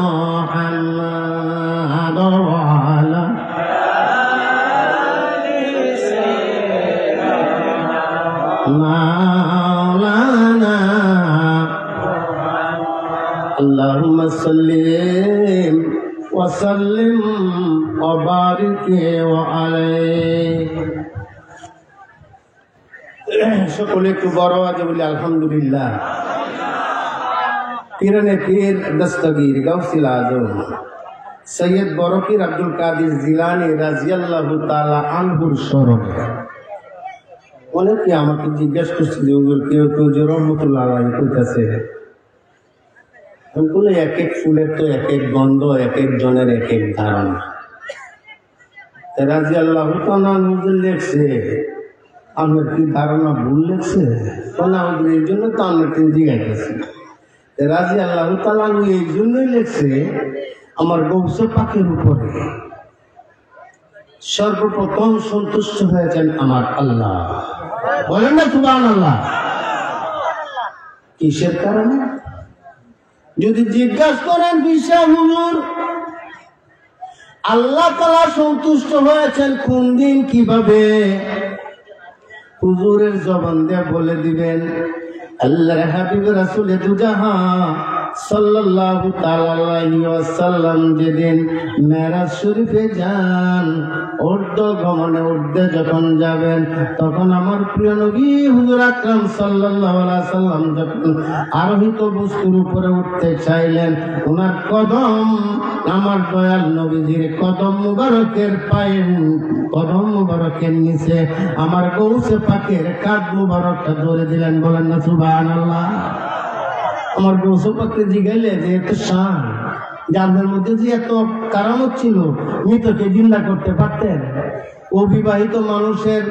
محمد আল্লাহুম্মা সাল্লিম ওয়া সাল্লিম ওয়া বারিক ওয়া আলাইহি। সকলে একটু বড় আওয়াজে বলি আলহামদুলিল্লাহ। পীরানে পীর দস্তগীর গাউসুল আজম সৈয়দ বরকির আব্দুল কাদির জিলানী রাদিয়াল্লাহু তাআলা আনহুর স্মরণে অনেকে আমাকে জিজ্ঞেস করছে যে হুজুর কেউ যে রহমতুল্লাহ আলাইহি কইতাছে, বলে এক এক ফুলের তো এক এক গন্ধ, এক এক জনের এক এক ধারণা। রাদিয়াল্লাহু তাআলা হুজুর লেখছে আমার কি ধারণা ভুল লেখছে না, এই জন্য তো আমরা তিন জিজ্ঞাসা রাদিয়াল্লাহু তাআলা এই জন্যই লেখছে আমার গৌস পাকের উপরে সর্বপ্রথম সন্তুষ্ট হয়েছেন আমার আল্লাহ। বলেন না সুবহানাল্লাহ। কিসের কারণে? যদি জিজ্ঞাসা করেন বিশা হুজুর আল্লাহ তাআলা সন্তুষ্ট হয়েছেন কোন দিন কিভাবে, হুজুরের জবান দিয়ে বলে দিবেন আল্লাহর হাবিব রাসূল দুজাহান সাল্লাল্লাহু তাআলা আলাইহি ওয়াসাল্লাম যেদিন মেরাজ শরীফে যান, ঊর্ধ্বগমনে ঊর্ধ্বে যখন যাবেন তখন আমার প্রিয় নবী হুজুর আকরাম সাল্লাল্লাহু আলাইহি ওয়াসাল্লাম যখন আরোহিত বস্তুর উপরে উঠতে চাইলেন, ওনার কদম আমার দয়াল নবীজির কদম মুবারকের পায়ে, কদম মুবারকের নিচে আমার গৌসে পাকের কাঁধ মুবারকটা ধরে দিলেন। বলেন না সুবহানাল্লাহ। আমার গৌসে পাককে জিগাইলে যে এত শান, যাদের মধ্যে যে এত কারামত ছিল, মৃতকে জিন্দা করতে পারতেন, অবিবাহিত মানুষের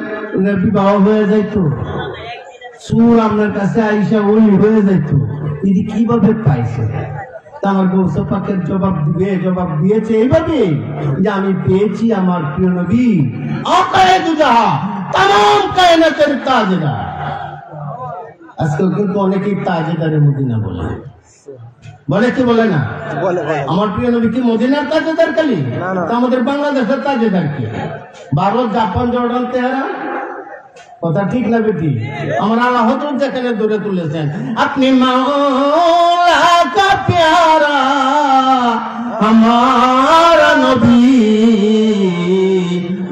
বিবাহ হয়ে যাইত, সুর আপনার কাছে আইসা ওই হয়ে যাইত, এটি কিভাবে পাইছে? আমার গৌসে পাকের জবাব দিয়েছে এইভাবে যে আমি পেয়েছি আমার প্রিয় নবী আকায়ে দুজাহা তামাম কায়নাতের তাজদার। আজকেও কিন্তু অনেকেই তাজদারে মদিনা বলে কি বলে না? আমার প্রিয় নবী কি মদিনার তাজদার খালি? আমাদের বাংলাদেশের তাজদার কি? ভারত, জাপান, জর্ডান, তেহরান, কথা ঠিক না বেটি? আমার আল্লাহ হযরত যেখানে ধরে তুলেছেন, আপনি মাওলা কা প্যারা हमारा नबी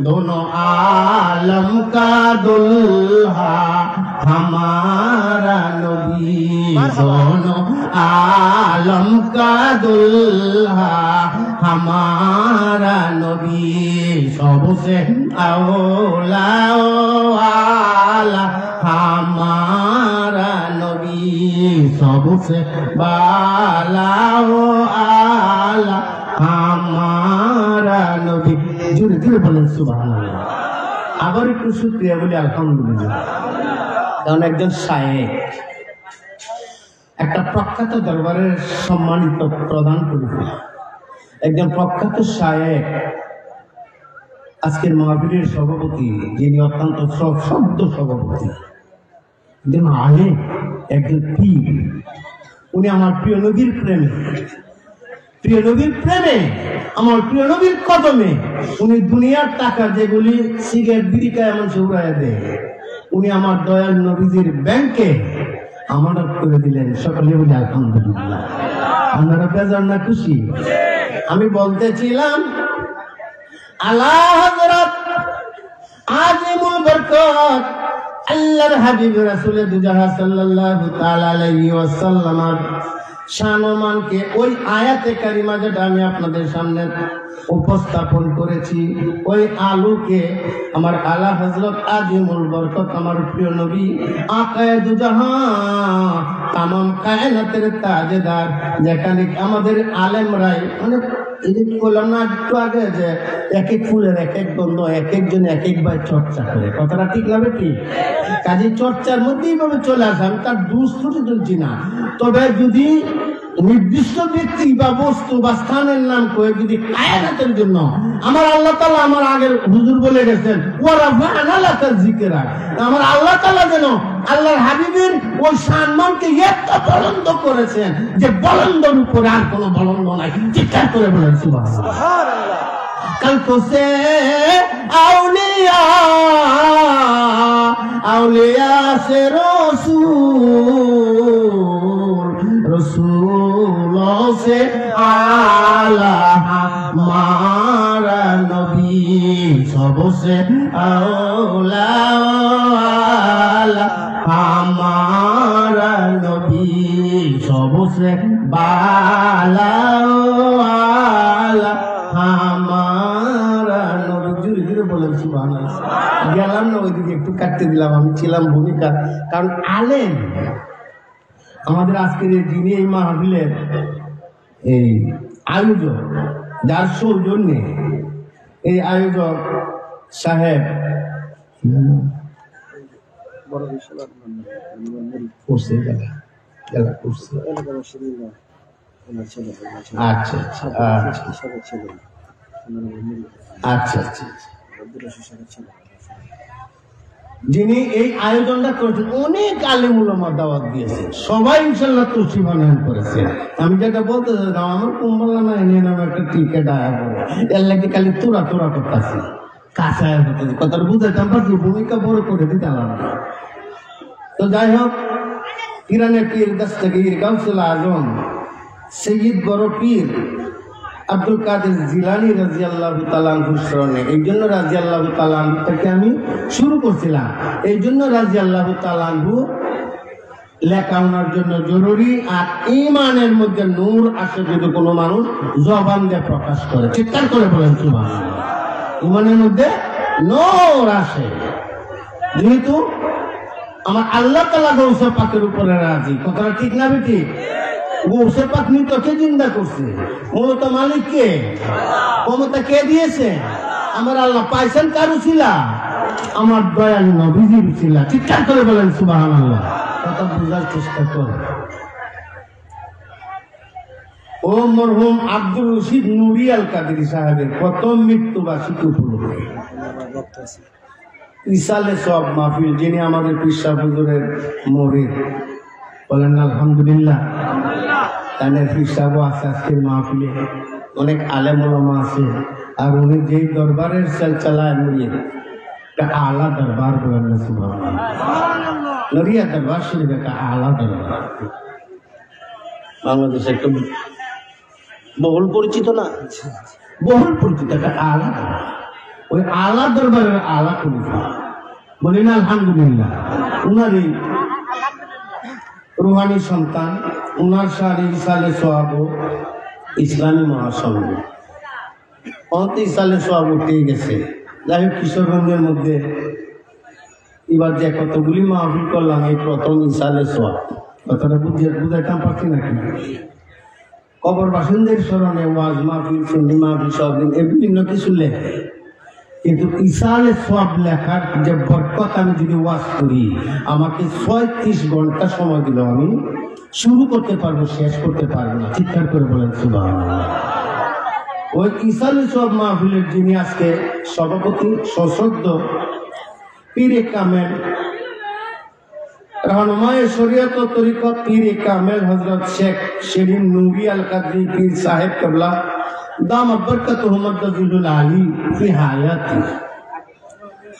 दोनों आलम का दुल्हा हमारा नबी दोनों आलम का दुल्हा हमारा नबी सबसे औला वाला हमारा नबी सबसे बाला आला हमारा नबी। जुड़े जुड़े बोलें सुबहानाल्लाह। আবার একটু শুকরিয়া বলি আলহামদুলিল্লাহ। কারণ একজন শায়েখ, একটা প্রখ্যাত দরবারের সম্মানিত প্রধান পুরুষ, একজন প্রখ্যাত শায়েখ, আজকের মাহফিলের সভাপতি, যিনি অত্যন্ত শব্দ সভাপতি, একজন আলেম, একজন পীর, উনি আমার প্রিয় নবীর প্রেমে, প্রিয় নবীর প্রেমে, আমার প্রিয় নবীর কদমে, উনি দুনিয়ার টাকা যেগুলি সিগারেট বিড়িকায় এমন উড়াইয়া দেয়, উনি আমার দয়াল নবীজির ব্যাংকে আমানত করে দিলেন। সকলে বলি আলহামদুলিল্লাহ। আপনারা বেজার না খুশি? আমি বলতেছিলাম আলা হযরত আজিমুল বরকত আল্লাহর হাবিব রাসূল দুজাহা সাল্লাল্লাহু তাআলা আলাইহি ওয়াসাল্লাম শানমানকে ওই আয়াতে কারিমা যেটা আমি আপনাদের সামনে উপস্থাপন করেছি, ওই আলোকে আমার আলা হযরত আজিমুল বরকত আমার প্রিয় নবী আকায়ে দুজাহান তামাম কায়নাতের তাজদার, যেখানে আমাদের আলেমরাই অনেক এদিক করলাম না একটু আগে যে এক এক ফুলের এক এক গন্ধ, এক একজন এক একবার চর্চা করে, কথাটা ঠিক না বেটি? কাজে চর্চার মধ্যে এইভাবে চলে আসে, আমি তার দুষ্ত্রুটি তুলছি না। তবে যদি নির্দিষ্ট ব্যক্তি বা বস্তু বা স্থানের নাম করে যদি কায়নাতের জন্য আমার আল্লাহ তাআলা আমার আগের হুজুর বলে গেছেন ওয়া রাফা'না লাকা যিকরা, আমার আল্লাহ তাআলা যেন আল্লাহর হাবিবের ওই সম্মানকে এত বুলন্দ করেছেন যে বুলন্দের উপরে আর কোনো বুলন্দ নাই। চিৎকার করে বলেন সুবহানাল্লাহ। কালকো সে আউলিয়া আউলিয়া সে রসুল রসুল সবসে আলা हमारा नबी सबसे औला हमारा नबी सबसे बाला हमारा नबी জোরে জোরে বলেন সুবহানাল্লাহ। গেলাম না ওইদিকে, একটু কাটতে দিলাম, আমি ছিলাম ভূমিকা। কারণ আলেম আমাদের আজকের এই দিনে এই মাহফিলের এই আয়োজক, যার সৌজন্যে এই আয়োজক সাহেব করছে আচ্ছা আচ্ছা আচ্ছা আচ্ছা যিনি এই আয়োজনটা করেছেন অনেক আলেম উলামা দাওয়াত দিয়েছেন, সবাই ইনশাআল্লাহ তুলসী বানায়ন করেছে। আমি যেটা বলতে চাইলাম, আমার কুম্বলা না এনে নামে একটা টিকেট আয়া করে এর লাগে খালি তোরা তোরা করতেছি, কাঁচায় হতেছে, কথাটা বুঝাইতাম পারছি, ভূমিকা বড় করে দিতে আলাদা। তো যাই হোক, ইরানের পীর দস্তগীর গাউসুল আজম সৈয়দ বড় পীর আব্দুল কাদের জিলানী রাদিয়াল্লাহু তাআলা আনহুর স্মরণে, এই জন্য রাদিয়াল্লাহু তাআলা আনহু থেকে আমি শুরু করছিলাম। এই জন্য রাদিয়াল্লাহু তাআলা আনহু লেখা ওনার জন্য জরুরি। আর ঈমানের মধ্যে নূর আসে যদি কোনো মানুষ জবান দিয়ে প্রকাশ করে, চিৎকার করে বলেন সুবহানাল্লাহ। ঈমানের মধ্যে নূর আসে, যেহেতু আমার আল্লাহ তাআলা গৌসে পাকের উপরে রাজি। কথাটা ঠিক না বেটি? গৌসে পাক মৃতকে জিন্দা করছে, মূলত মালিক কে? ক্ষমতা কে দিয়েছে? আমার আল্লাহ। পাইছেন কার উছিলা? আমার দয়াল নবীজির উছিলা। চিৎকার করে বলেন সুবহানাল্লাহ। কথা বোঝার চেষ্টা করে। ও মরহুম আব্দুল রশিদ নুরি আল কাদেরী সাহেবের প্রথম মৃত্যুবার্ষিকী উপলক্ষে ইসালে সব মাহফিল, যিনি আমাদের পীর সাহেব হুজুরের মুরিদ, বলেন আলহামদুলিল্লাহ। তাদের পীর সাহেব আছে আজকের মাহফিলে, অনেক আলেম ওলামা আছে। আর উনি যেই দরবারের চালায় মুরিদ, একটা আলা দরবার, বলেন না সুবহানাল্লাহ। নড়িয়া দরবার শরীফ একটা আলা দরবার, বাংলাদেশে একটা বহুল পরিচিত না, বহুল পরিচিত একটা আলা দরবার। ওই আলা দরবারের আলা খলিফা, বলি না আলহামদুলিল্লাহ। উনারই রুহানি সন্তান, উনার সারি ইসালে সোয়াব ইসলামী মহাসংঘ অন্ত ইসালে সোয়াব উঠে গেছে। যাই হোক, কিশোরগঞ্জের মধ্যে এবার যে কতগুলি মাহফিল করলাম, এই প্রথম ইসালে সোয়াব। কথাটা বুঝাইতাম পারছি নাকি? কবর বাসিন্দের স্মরণে ওয়াজ মাহফিল, সুন্নি মাহফিল, সব দিন বিভিন্ন কিছু লেখে, কিন্তু ইসালে সওয়াব লেখার যে বরকত, আমি যদি ওয়াজ করি, আমাকে 36 ঘন্টা সময় দিল, আমি শুরু করতে পারবো, শেষ করতে পারবো না। চিৎকার করে বলেন সুবহানাল্লাহ। ওই ইসালে সওয়াব মাহফিলের যিনি আজকে সভাপতি, সশ্রদ্ধ পীরে কামেল रहनुमाए शरीयत और तरीक़त पीर कामिल हजरत शेख शरीफ नूरी अल कदरी पीर साहिब कबला दामत बरकतुहु मद्दजुल आली फी हायाती।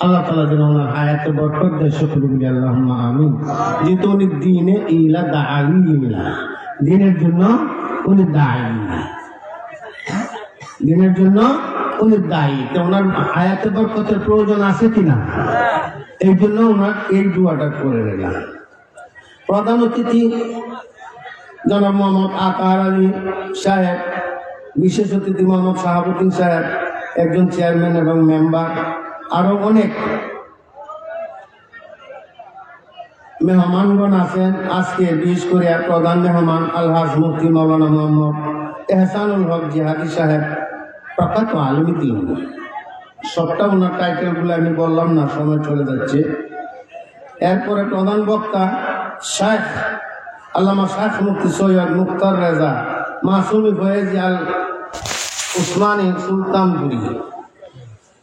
अल्लाह ताला যেন ওনার হায়াতে বরকত দেয়, সকলে বলি আল্লাহুম্মা আমিন। যেহেতু উনি দ্বীনে ইলা দাঈ ইলা, দ্বীনের জন্য উনি দাঈ, দ্বীনের জন্য উনি দায়ী। তো ওনার হায়াতে বরকতের প্রয়োজন আছে কিনা? এই জন্য ওনার এই দোয়াটা করে নিলাম। প্রধান অতিথি জনাব মোহাম্মদ আতার আলী সাহেব, বিশেষ অতিথি মোহাম্মদ শাহাবুদ্দিন সাহেব, একজন চেয়ারম্যান এবং মেম্বার, আরো অনেক মেহমানগণ আছেন আজকে। বিশেষ করে প্রধান মেহমান আলহাজ মুফতি মাওলানা মোহাম্মদ এহসানুল হক জিহাদি সাহেব, প্রখ্যাত আলিম দিন। সবটা ওনার টাইটেলগুলো আমি বললাম না, সময় চলে যাচ্ছে। এরপরে প্রধান বক্তা শেখ আল্লামা শেখ মুফতি সৈয়দ মুখতার রেজা মাসুমি ফয়েজ আল উসমানী সুলতানপুরি,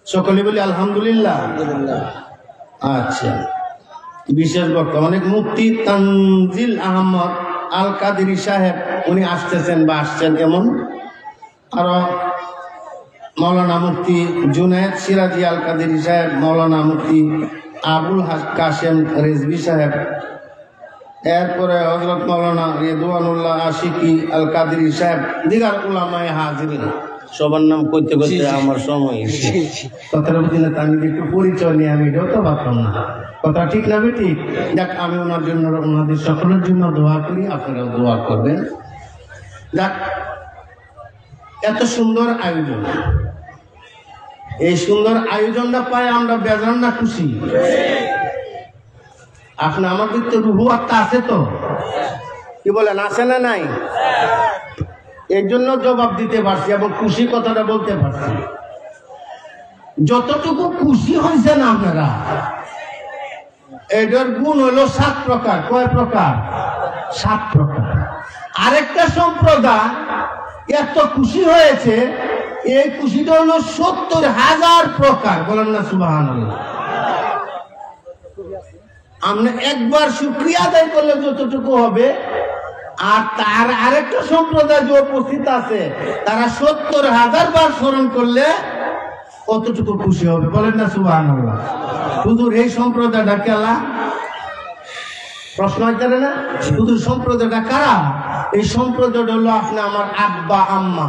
সকলে বলি আলহামদুলিল্লাহ। আচ্ছা, বিশেষ বক্তা অনেক মুফতি তানজিল আহমদ আল কাদেরী সাহেব, উনি আসতেছেন বা আসছেন কেমন। আরো মৌলানা মুফতি জুনায়েদ সিরাজি আল কাদেরী সাহেব, মৌলানা মুফতি আবুল কাশেম রেজভি সাহেব, এরপরে হযরত মাওলানা রিদওয়ানুল্লাহ আশিকি আল কাদরি সাহেব, দিগার উলামায়ে হাজিরিন, সবার নাম করতে করতে আমার সময় কথার দিনে আমি একটু পরিচয় নিয়ে আমি এটাও তো ভাবতাম না। কথা ঠিক না ঠিক? যাক, আমি ওনার জন্য ওনাদের সকলের জন্য দোয়া করি, আপনারাও দোয়া করবেন। যাক, এত সুন্দর আয়োজন, এই সুন্দর আয়োজনটা পাই আমরা বেজান না খুশি? আপনি আমাদের তো রুহু আত্মা আছে তো, কি বলেন, আছে না নাই? এর জন্য জবাব দিতে পারছি এবং খুশি কথাটা বলতে পারছি। যতটুকু খুশি হয়েছেন আপনারা, এটার গুণ হলো 7 প্রকার। কয় প্রকার? 7 প্রকার। আরেকটা সম্প্রদায় এত খুশি হয়েছে, এই খুশিটা হলো 70,000 প্রকার। বলেন না সুবহানাল্লাহ। আমরা একবার শুকরিয়া আদায় করলে যতটুকু হবে, আর তার আরেকটা সম্প্রদায় যে উপস্থিত আছে, তারা 70,000 বার স্মরণ করলে কতটুকু খুশি হবে? বলেন না সুবহানাল্লাহ। হুজুর, এই সম্প্রদায়টা কেলা? প্রশ্ন হইতে না? হুজুর, সম্প্রদায়টা কারা? এই সম্প্রদায়টা হলো আপনি আমার আব্বা আম্মা,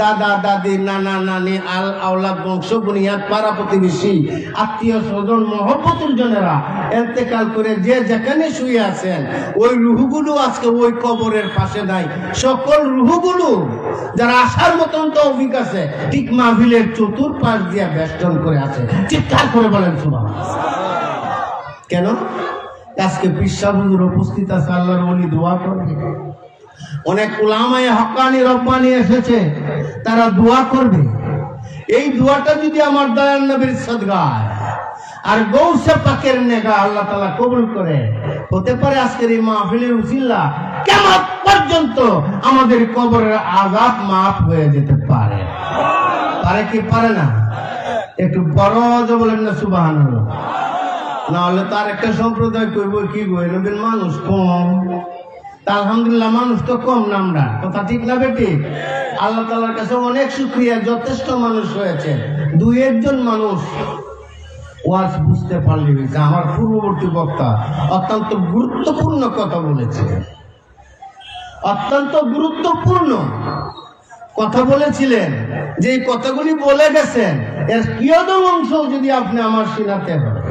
দাদা দাদি, নানা নানি, আওলাদ, বংশ বুনিয়াদ, পাড়া প্রতিবেশী, আত্মীয় স্বজন, মহব্বতের জনেরা ইন্তেকাল করে যে যেখানে শুয়ে আছেন, ওই রুহগুলো আজকে ওই কবরের পাশে নাই। সকল রুহগুলো যারা আসার মতন তৌফিক আছে, ঠিক মাহফিলের চতুর্পাশ দিয়ে বেষ্টন করে আছে। চিৎকার করে বলেন সুবহানাল্লাহ। কেন? আজকে পিসা হুজুর উপস্থিত আছে, আল্লাহর ওলি দোয়া করবে। অনেক উলামায়ে হক্কানি রব্বানি এসেছে, তারা দোয়া করবে। এই দোয়াটা যদি আমার দয়াল নবীর সদগায় আর গৌসে পাকের নেগা আল্লাহ তাআলা কবুল করে, হতে পারে আজকের এই মাহফিলের উসিলা কিয়ামত পর্যন্ত আমাদের কবরের আযাব মাফ হয়ে যেতে পারে। পারে কি পারে না? একটু বড় বলেন না সুবহানাল্লাহ। না হলে তার একটা সম্প্রদায় কইব কি গো, নবীর মানুষ কম। আলহামদুলিল্লাহ, মানুষ তো কম না আমরা। কথা ঠিক না বেটি? আল্লাহ তাআলার কাছে অনেক শুকরিয়া, যথেষ্ট মানুষ হয়েছে। 2-1 জন মানুষ ওয়াজ বুঝতে পারলে হয়েছে। আমার পূর্ববর্তী বক্তা অত্যন্ত গুরুত্বপূর্ণ কথা বলেছে, অত্যন্ত গুরুত্বপূর্ণ কথা বলেছিলেন। যে কথাগুলি বলে গেছেন, এর কিয়দম অংশ যদি আপনি আমার শোনাতে হবে,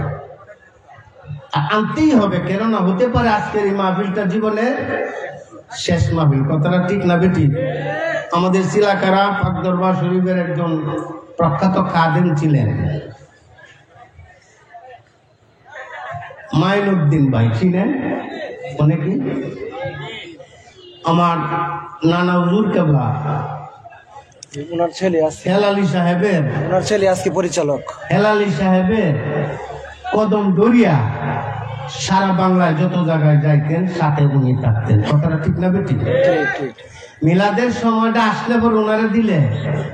আনতেই হবে। কেননা হতে পারে আজকের এই মাহফিলটা জীবনের শেষ মাহফিল। কথাটা ঠিক না বেটি? আমাদের সিলাকারা পাক দরবার শরীফের একজন প্রখ্যাত কাদেম ছিলেন, মাইনুদ্দিন ভাই, ছিলেন অনেকে। আমার নানা হুজুর কেবলা, ওনার ছেলে আছে, হেলালি সাহেবের, ওনার ছেলে আজকে পরিচালক। হেলালি সাহেবের কদম দরিয়া সারা বাংলায় যত জায়গায় যাইতেন, সাথে উনি থাকতেন। কথাটা ঠিক না বেটি? মিলাদের সময়টা আসলে পর ওনারে দিলে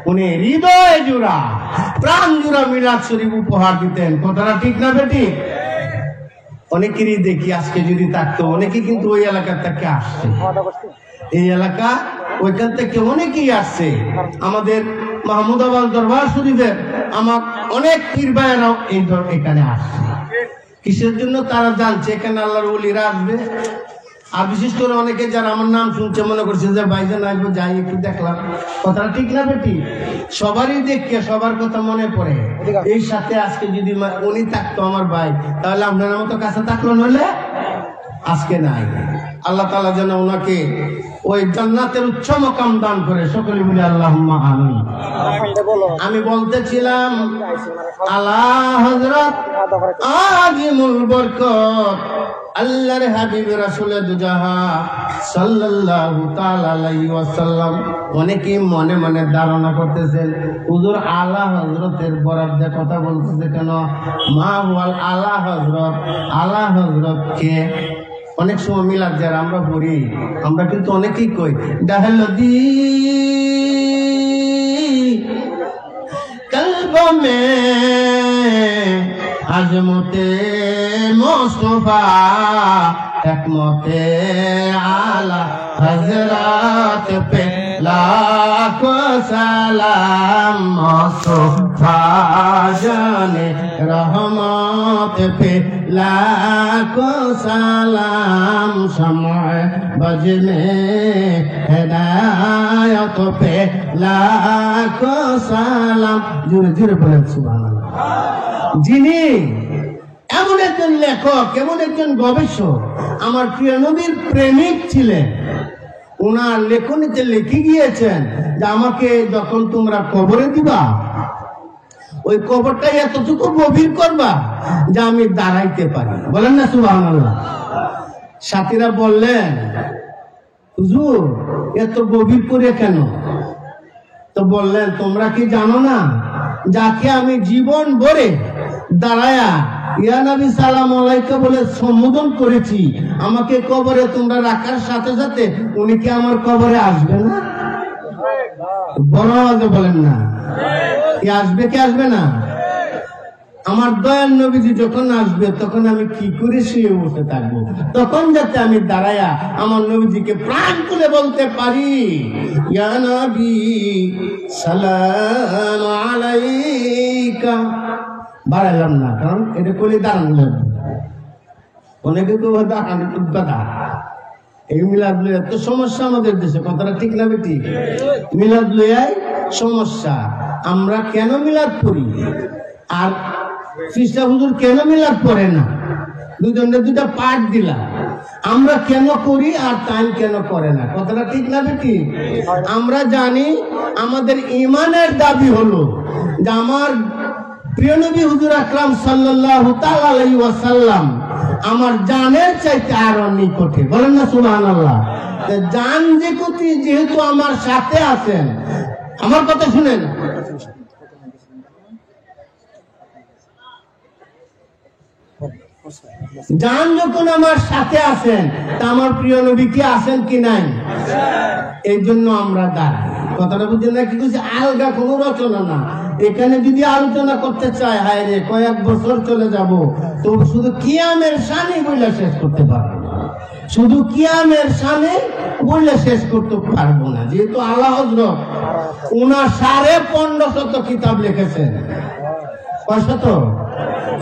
উনি হৃদয় জোড়া, প্রাণ জোড়া মিলাদ শরীফ উপহার দিতেন। কথাটা ঠিক না বেটি? অনেকেরই দেখি আজকে যদি থাকতো, অনেকে কিন্তু ওই এলাকার থেকে আসছে, এই এলাকা ওইখান থেকে অনেকেই আসছে। আমাদের মাহমুদাবাদ দরবার শরীফের আমার অনেক পীর ভাইয়েরাও এখানে আসছে। কিসের জন্য? তারা জানছে এখানে আল্লাহর ওলিরা আসবে। আর বিশেষ করে অনেকে যারা আমার নাম শুনছে মনে করছে যে ভাইজান আসবো, যাই একটু দেখলাম। কথাটা ঠিক না বেটি? সবারই দেখে সবার কথা মনে পড়ে। এই সাথে আজকে যদি উনি থাকতো আমার ভাই, তাহলে আপনার মতো কাছে থাকলো, নইলে আজকে নাই। আল্লাহ তাআলা যেন ওনাকে ওই জান্নাতের উচ্চ মাকাম দান করে। সকলে বলি আল্লাহুম্মা আমিন। আমি বলতেছিলাম আলা হযরত আজিমুল বরকত আল্লাহর হাবিব রাসূল দুজাহা সাল্লাল্লাহু তাআলা আলাইহি ওয়াসাল্লাম। অনেকেই মনে মনে ধারণা করতেছেন হুজুর আলা হযরতের বরাদ্দে কথা বলতেছে কেন? মা হুয়াল আলা হযরত, আলা হযরত কে? অনেক সময় মিলাদ যারা আমরা পড়ি, আমরা কিন্তু অনেকেই কই দাহলদি কলব মে আজমতে মুস্তাফা হিকমতে আলা হযরত পে লাখো সালাম। মুস্তাফা জানে রহমত পে लाखों सलाम समय बजने हिदायत पे लाखों सलाम। जोरे जोरे बोलें सुबहानाल्लाह। যিনি এমন একজন লেখক, এমন একজন গবেষক, আমার প্রিয় নবীর প্রেমিক ছিলেন, ওনার লেখনীতে লিখে গিয়েছেন যে আমাকে যখন তোমরা কবরে দিবা, ওই কবরটা এতটুকু গভীর করবা যে আমি দাঁড়াইতে পারি। বলেন না সুবহানাল্লাহ। সাথীরা বললেন, হুজুর এত গভীর করে কেন? তো বললেন, তোমরা কি জানো না যাকে আমি জীবন ভরে দাঁড়ায়া ইয়া নবী সালাম আলাইকা বলে সম্বোধন করেছি, আমাকে কবরে তোমরা রাখার সাথে সাথে উনি কি আমার কবরে আসবে না? বড় আওয়াজে বলেন না, কি আসবে কি আসবে না? আমার দয়াল নবীজি যখন আসবে তখন আমি কি করে শুয়ে বসে থাকবো? তখন যাতে আমি দাঁড়ায়া আমার নবীজিকে প্রাণ খুলে বলতে পারি, ইয়া নবী সালাম আলাইকা। বাড়াইলাম না, কারণ এটা করলে দাঁড়ানো লাগবে। অনেকে তো দাঁড়ানো খুব বাধা। এই মিলাদ লইয়া তো সমস্যা আমাদের দেশে, কথাটা ঠিক না বেটি? মিলাদ লইয়াই সমস্যা। আমরা কেন মিলাদ করি আর খ্রিস্টা হুজুর কেন মিলাদ করে না? দুজনের দুটা পাঠ দিলাম। আমরা কেন করি আর তাই কেন করে না? কথাটা ঠিক না বেটি? আমরা জানি আমাদের ঈমানের দাবি হলো যে আমার প্রিয় নবী হুজুর আকরাম সাল্লাল্লাহু তাআলা আলাইহি ওয়াসাল্লাম আমার জানের চাইতে আরো নিকটে। বলেন না সুবহানাল্লাহ। জান যেহেতু আমার সাথে আছেন, আমার কথা শুনেন, জান যখন আমার সাথে আছেন তা আমার প্রিয় নবী কি আছেন কি নাই? এই জন্য আমরা দাঁড়াই। কথাটা বুঝলেন না? কি বলছি, আলগা কোনো রচনা না। এখানে যদি আলোচনা করতে চায়, হায় রে কয়েক বছর চলে যাব, তো শুধু কিয়ামের শানে বইলা শেষ করতে পারবো না। শুধু কিয়ামের শানে বইলা শেষ করতে পারবো না। যেহেতু আল্লাহ হযরত ওনার 1550 কিতাব লিখেছেন। কয়শত?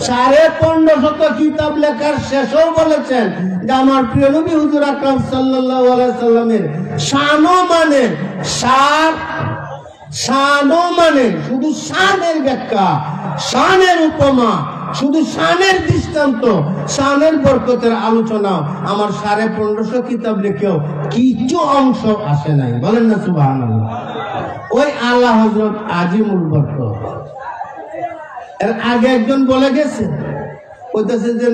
1550 কিতাব লেখার শেষও বলেছেন যে আমার প্রিয় নবী হুজুর আকরাম সাল্লাল্লাহু আলাইহি সাল্লামের শানও মানে শানও মানে শুধু শানের ব্যাখ্যা, শানের উপমা, শুধু শানের দৃষ্টান্ত, শানের বরকতের আলোচনা আমার 1550 কিতাব লিখেও কিছু অংশ আসে নাই। বলেন না সুবহানাল্লাহ। ওই আল্লাহ হযরত আজিমুল বরকত। এর আগে একজন বলে গেছে, কইতেছে যে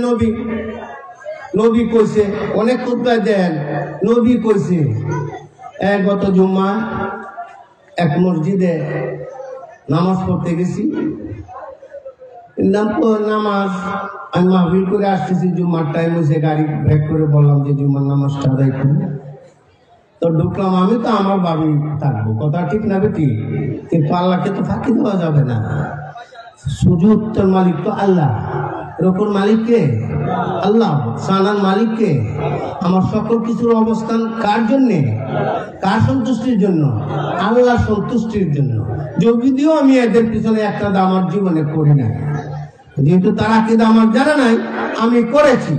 নবী কইছে, অনেক খুতবা দেন, নবী কইছে। গত জুম্মা এক মসজিদে নামাজ পড়তে গেছি, নামাজ আমি মাহফিল করে আসতেছি, জুম্মার টাইম হয়েছে, গাড়ি ব্রেক করে বললাম যে জুম্মার নামাজটা আদায় করি। তো ঢুকলাম, আমি তো আমার বাড়ি থাকবো, কথা ঠিক না বেটি? কিন্তু আল্লাহকে তো ফাঁকি দেওয়া যাবে না। সুজুদ তোর মালিক তো আল্লাহ, রুকুর মালিক কে? আল্লাহ। সানার মালিক কে? আমার সকল কিছুর অবস্থান কার জন্যে? কার সন্তুষ্টির জন্য? আল্লাহ সন্তুষ্টির জন্য। যদিও আমি এদের পিছনে একটা দাম আমার জীবনে করি না, যেহেতু তার আকীদা আমার জানা নাই, আমি করেছি।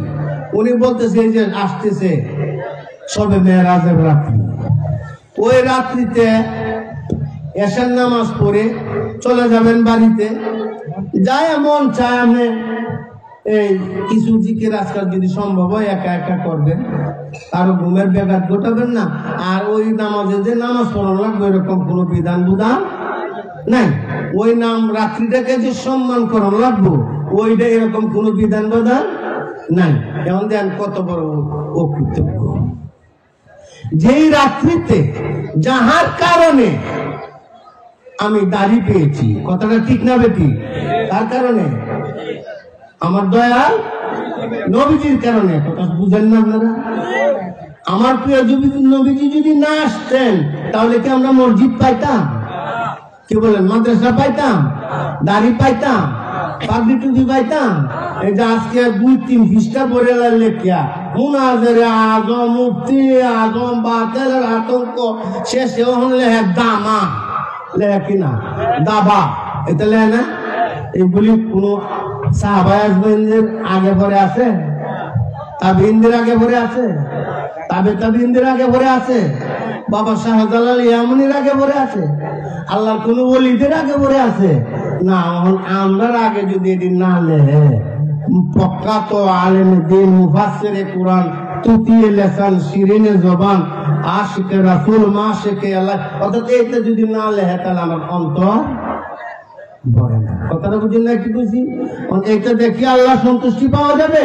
উনি বলতেছে যে আসতেছে সবে মেরাজের রাত্রি, ওই রাত্রিতে এশার নামাজ পড়ে চলে যাবেন বাড়িতে, যায় মন চায় আমি এই কিছু জিকির আজকাল যদি সম্ভব হয় একা একা করবেন, কারো ঘুমের ব্যাঘাত ঘটাবেন না। আর ওই নামাজে যে নামাজ পড়ানো লাগবে এরকম কোনো বিধান বুধান নাই। ওই নাম রাত্রিটাকে যে সম্মান করানো লাগবো ওইটা এরকম কোনো বিধান বাধান নাই। যেমন দেন কত বড় অকৃতজ্ঞ, যেই রাত্রিতে যাহার কারণে আমি দাড়ি পেয়েছি, কথাটা ঠিক না বেটি? তার কারণে আমার দয়াল নবীজির কারণে। কথা বুঝেন না আপনারা? আমার প্রিয় নবীজি যদি না আসতেন তাহলে কি আমরা মসজিদ পাইতাম? কি বলেন? মাদ্রাসা পাইতাম? দাড়ি পাইতাম? পাগড়ি টুপি পাইতাম? এই যে আজকে 2-3 পৃষ্ঠা পড়ে লেখিয়া মুনাজারে আজম, মুফতি আজম, বাতিলের আতঙ্ক, শেষে হলে দামা লেখা কিনা দাবা, এটা লেখা না। এগুলি কোনো সাহাবায়ে আজমাইনদের আগে পরে আছে, তাবিঈনদের আগে পরে আছে, তাবিঈনদের আগে পরে আছে, বাবা শাহজালাল ইয়ামানির আগে পরে আছে, আল্লাহর কোন ওলিদের আগে পরে আছে না? আমরা আগে যদি এটি না লেহে পক্কা তো আলেমে দিন মুফাসসিরে কুরআন তুতিয়ে লেসান শিরিনে জবান আশিকে রাসূল মাশিকে আল্লাহ, অর্থাৎ এটা যদি না লেহে তাহলে আমার অন্তর ভরে না। কথাটা বুঝলেন না? কি বুঝি? এটা দেখি আল্লাহ সন্তুষ্টি পাওয়া যাবে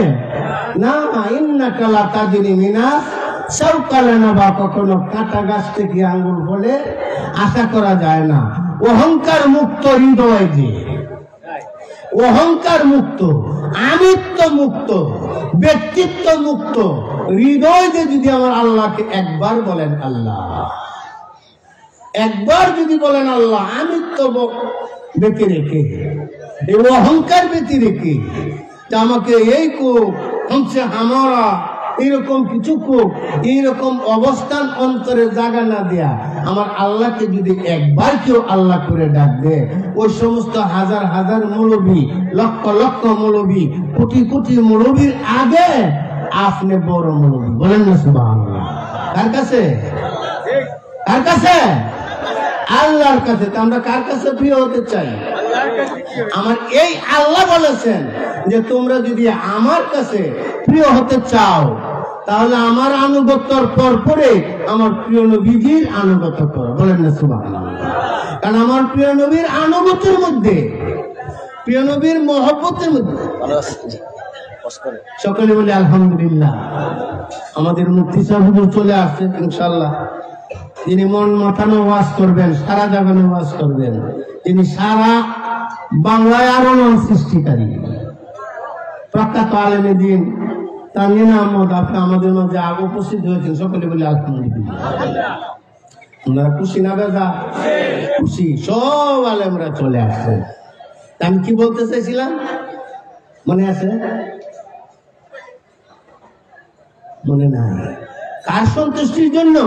না। ইন্নাকা লা তাজরি মিনাস সাউকালানা, বা কখনো কাঁটা গাছ থেকে আঙ্গুর ফলে আশা করা যায় না। অহংকার মুক্ত হৃদয় যে, অহংকার মুক্ত, আমিত্ব মুক্ত, ব্যক্তিত্ব মুক্ত হৃদয় যে যদি আমার আল্লাহকে একবার বলেন আল্লাহ, একবার যদি বলেন আল্লাহ, আমিত্ব বেঁচে রেখে, এই অহংকার বেঁচে রেখে আমাকে এই হচ্ছে হামারা এইরকম কিছু এইরকম অবস্থান অন্তরে জায়গা না দেয়া আমার আল্লাহকে যদি একবার কেউ আল্লাহ করে ডাকবে, ওই সমস্ত হাজার হাজার মৌলবী, লক্ষ লক্ষ মৌলবী, কোটি কোটি মৌলবীর আগে আপনি বড় মৌলবী। বলেন না সুবহানাল্লাহ। কার কাছে? কার কাছে? আল্লাহর কাছে। তো আমরা কার কাছে প্রিয় হতে চাই? আমার এই আল্লাহ বলেছেন যে তোমরা যদি আমার কাছে প্রিয় হতে চাও তাহলে আমার আনুগত্যর পরে আমার প্রিয় নবীজির আনুগত্য করো। বলেন না সুবহানাল্লাহ। কারণ আমার প্রিয় নবীর আনুগত্যের মধ্যে, প্রিয় নবীর মহব্বতের মধ্যে, সকলে বলে আলহামদুলিল্লাহ। আমাদের মুফতি সাহেব হুজুর চলে আসছেন ইনশাআল্লাহ। যিনি মন মাথানো ওয়াজ করবেন, সারা জাগানো ওয়াজ করবেন, তিনি সারা বাংলায় আলোড়ন সৃষ্টিকারী প্রখ্যাত আলেমে দিন তানজিন আহমদ, আপনি আমাদের মাঝে উপস্থিত হয়েছেন। সকলে বলে আলহামদুলিল্লাহ। আপনারা খুশি না বেজা? খুশি। সব আলেমরা চলে আসছেন। আমি কি বলতে চাইছিলাম মনে আছে? মনে নাই? কার সন্তুষ্টির জন্য?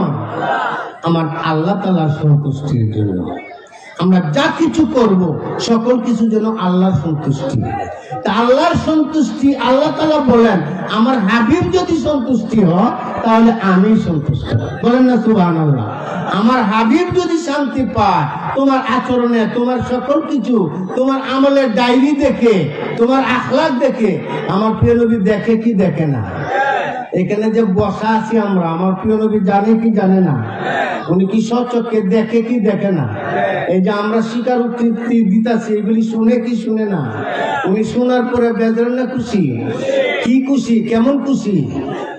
আমার আল্লাহ তাআলার সন্তুষ্টির জন্য। আমরা যা কিছু করব সকল কিছু যেন আল্লাহর সন্তুষ্টি। তা আল্লাহর সন্তুষ্টি, আল্লাহ তাআলা বলেন আমার হাবিব যদি সন্তুষ্টি হয় তাহলে আমি সন্তুষ্ট। বলেন না সুবহানাল্লাহ। আমার হাবিব যদি শান্তি পায় তোমার আচরণে, তোমার সকল কিছু, তোমার আমলের ডায়েরি দেখে, তোমার আখলাক দেখে, আমার প্রিয় নবী দেখে কি দেখে না? এখানে যে বসা আছি আমরা, আমার প্রিয় নবী জানে কি জানে না? উনি কি সচক্ষে দেখে কি দেখে না? এই যে আমরা স্বীকার উক্তি দিতাছি এগুলি শুনে কি শুনে না? উনি শোনার পরে বেজার না খুশি? কি খুশি? কেমন খুশি?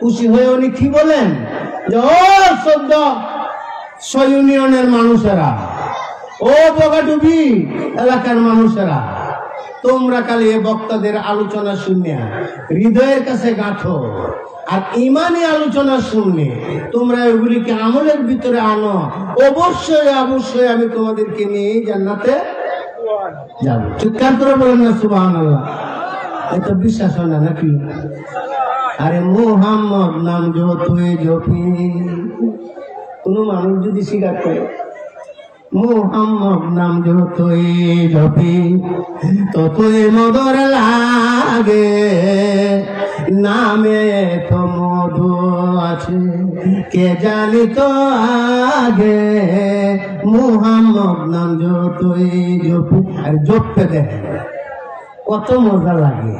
খুশি হয়ে উনি কি বলেন যে ও 14 ইউনিয়নের মানুষেরা, ও বগাডুবি এলাকার মানুষেরা, তোমরা খালি এ বক্তাদের আলোচনা শুনে হৃদয়ের কাছে গাঁথো, আর ইমানি আলোচনা শুনলে তোমরা এগুলিকে আমলের ভিতরে আনো। অবশ্যই অবশ্যই আমি তোমাদেরকে নিয়ে জান্নাতে যাব। চিৎকার করে বলেন না সুবহানাল্লাহ। এটা বিশ্বাস হয় না নাকি? আরে মুহাম্মদ নাম যতই জপি, কোন মানুষ যদি স্বীকার করে মুহাম্মদ নাম যতই জপি ততই মধুর লাগে, নামে তো মধু আছে কে জানি তো আগে, মুহাম্মদ নাম যতই জপি। আর জপতে দেখ কত মজা লাগে।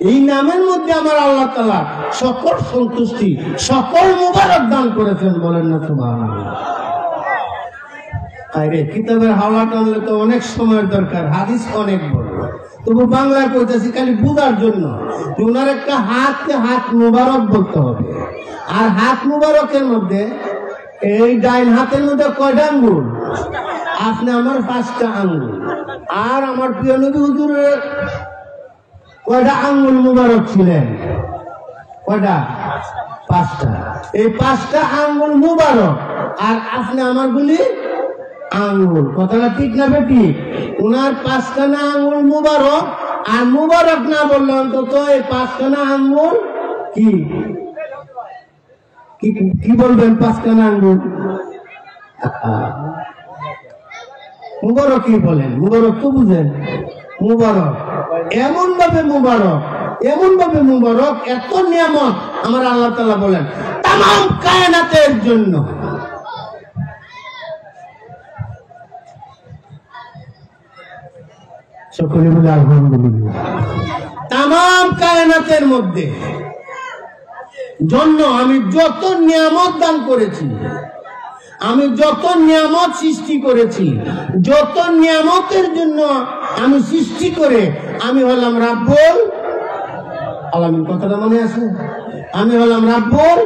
এই নামের মধ্যে আমার আল্লাহ তাআলা সকল সন্তুষ্টি, সকল মুবারক দান করেছেন। বলেন না সুবহানাল্লাহ। আরে কিতাবের হাওয়া টানলে তো অনেক সময়ের দরকার, হাদিস অনেক বড়, তবু বাংলায় কইতেছি খালি বুঝার জন্য। ওনার একটা হাত মুবারক বলতে হবে। আর হাত মুবারকের মধ্যে এই ডাইন হাতের মধ্যে কয়টা আঙ্গুল? আপনি আমার 5টা আঙ্গুল। আর আমার প্রিয় নবী হুজুরের কয়টা আঙ্গুল মুবারক ছিলেন? কয়টা? 5টা। এই 5টা আঙ্গুল মুবারক, আর আপনি আমার গুলি আঙ্গুল। কথাটা ঠিক না বেটি? উনার 5খানা আঙ্গুল মুবারক, আর মুবারক না বললে অন্তত এই 5খানা আঙ্গুল কি কি বলবেন? 5খানা আঙ্গুল মুবারক কি বলেন? মুবারক তো বুঝেন। মুবারক এমন ভাবে মুবারক, এমন ভাবে মুবারক, এত নিয়ামত আমার আল্লাহ তাআলা বলেন তামাম কায়নাতের জন্য। সকলে বলে আলহামদুলিল্লাহ। তামাম কায়নাতের মধ্যে জন্য আমি যত নিয়ামত দান করেছি, আমি যত নিয়ামত সৃষ্টি করেছি, যত নিয়ামতের জন্য আমি সৃষ্টি করে আমি হলাম রাব্বুল আলামিন। কথাটা মনে আছে? আমি হলাম রাব্বুল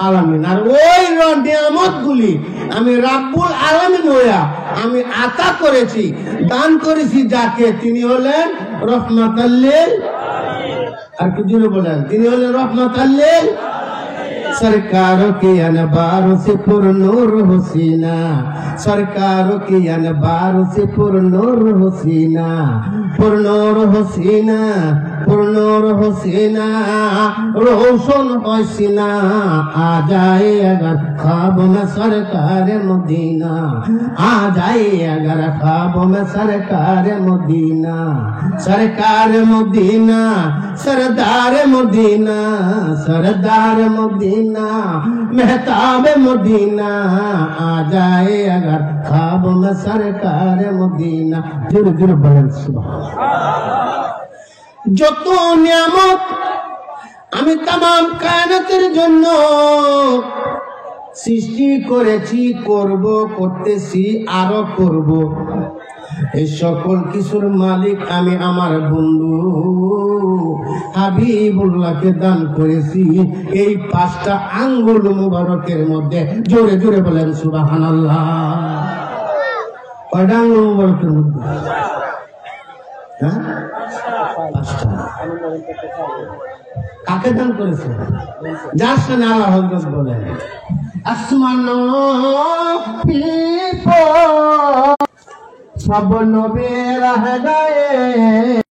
আলামিন। আর ওই নিয়ামত গুলি আমি রাব্বুল আলামিন হইয়া আমি আতা করেছি, দান করেছি যাকে, তিনি হলেন রহমাতাল লিল। আর কি জোরে বলেন, তিনি হলেন রহমাতাল লিল। सरकारों के अनबारों से पुरनूर हुसीना, सरकारों के अनबारों से पुरनूर हुसीना, पुरनूर हुसीना, पुरनूर हुसीना, रोशन हुसीना आ जाए अगर ख्वाब में सरकार मदीना, आ जाए अगर ख्वाब में सरकार मदीना, सरकार मदीना, सरदार मदीना, सरदार मदीना, मेहताब मदीना, आ जाए अगर ख्वाब में सरकार मदीना। जोर जोर बोलें सुभान। যত নিয়ামত আমি তামাম কায়নাতের জন্য সৃষ্টি করেছি, করব, করতেছি, আরো করব, এই সকল কিছুর মালিক আমি আমার বন্ধু হাবিবুল্লাহকে দান করেছি এই 5টা আঙ্গুল মুবারকের মধ্যে। জোরে জোরে বলেন সুবহানাল্লাহ। কয়টা আঙ্গুল মুবারকের মধ্যে? হ্যাঁ, 5টা। কাকে দান করেছে? যার সামনে আল্লাহ হযরত বলেন আসমান সব নবী রহ গয়ে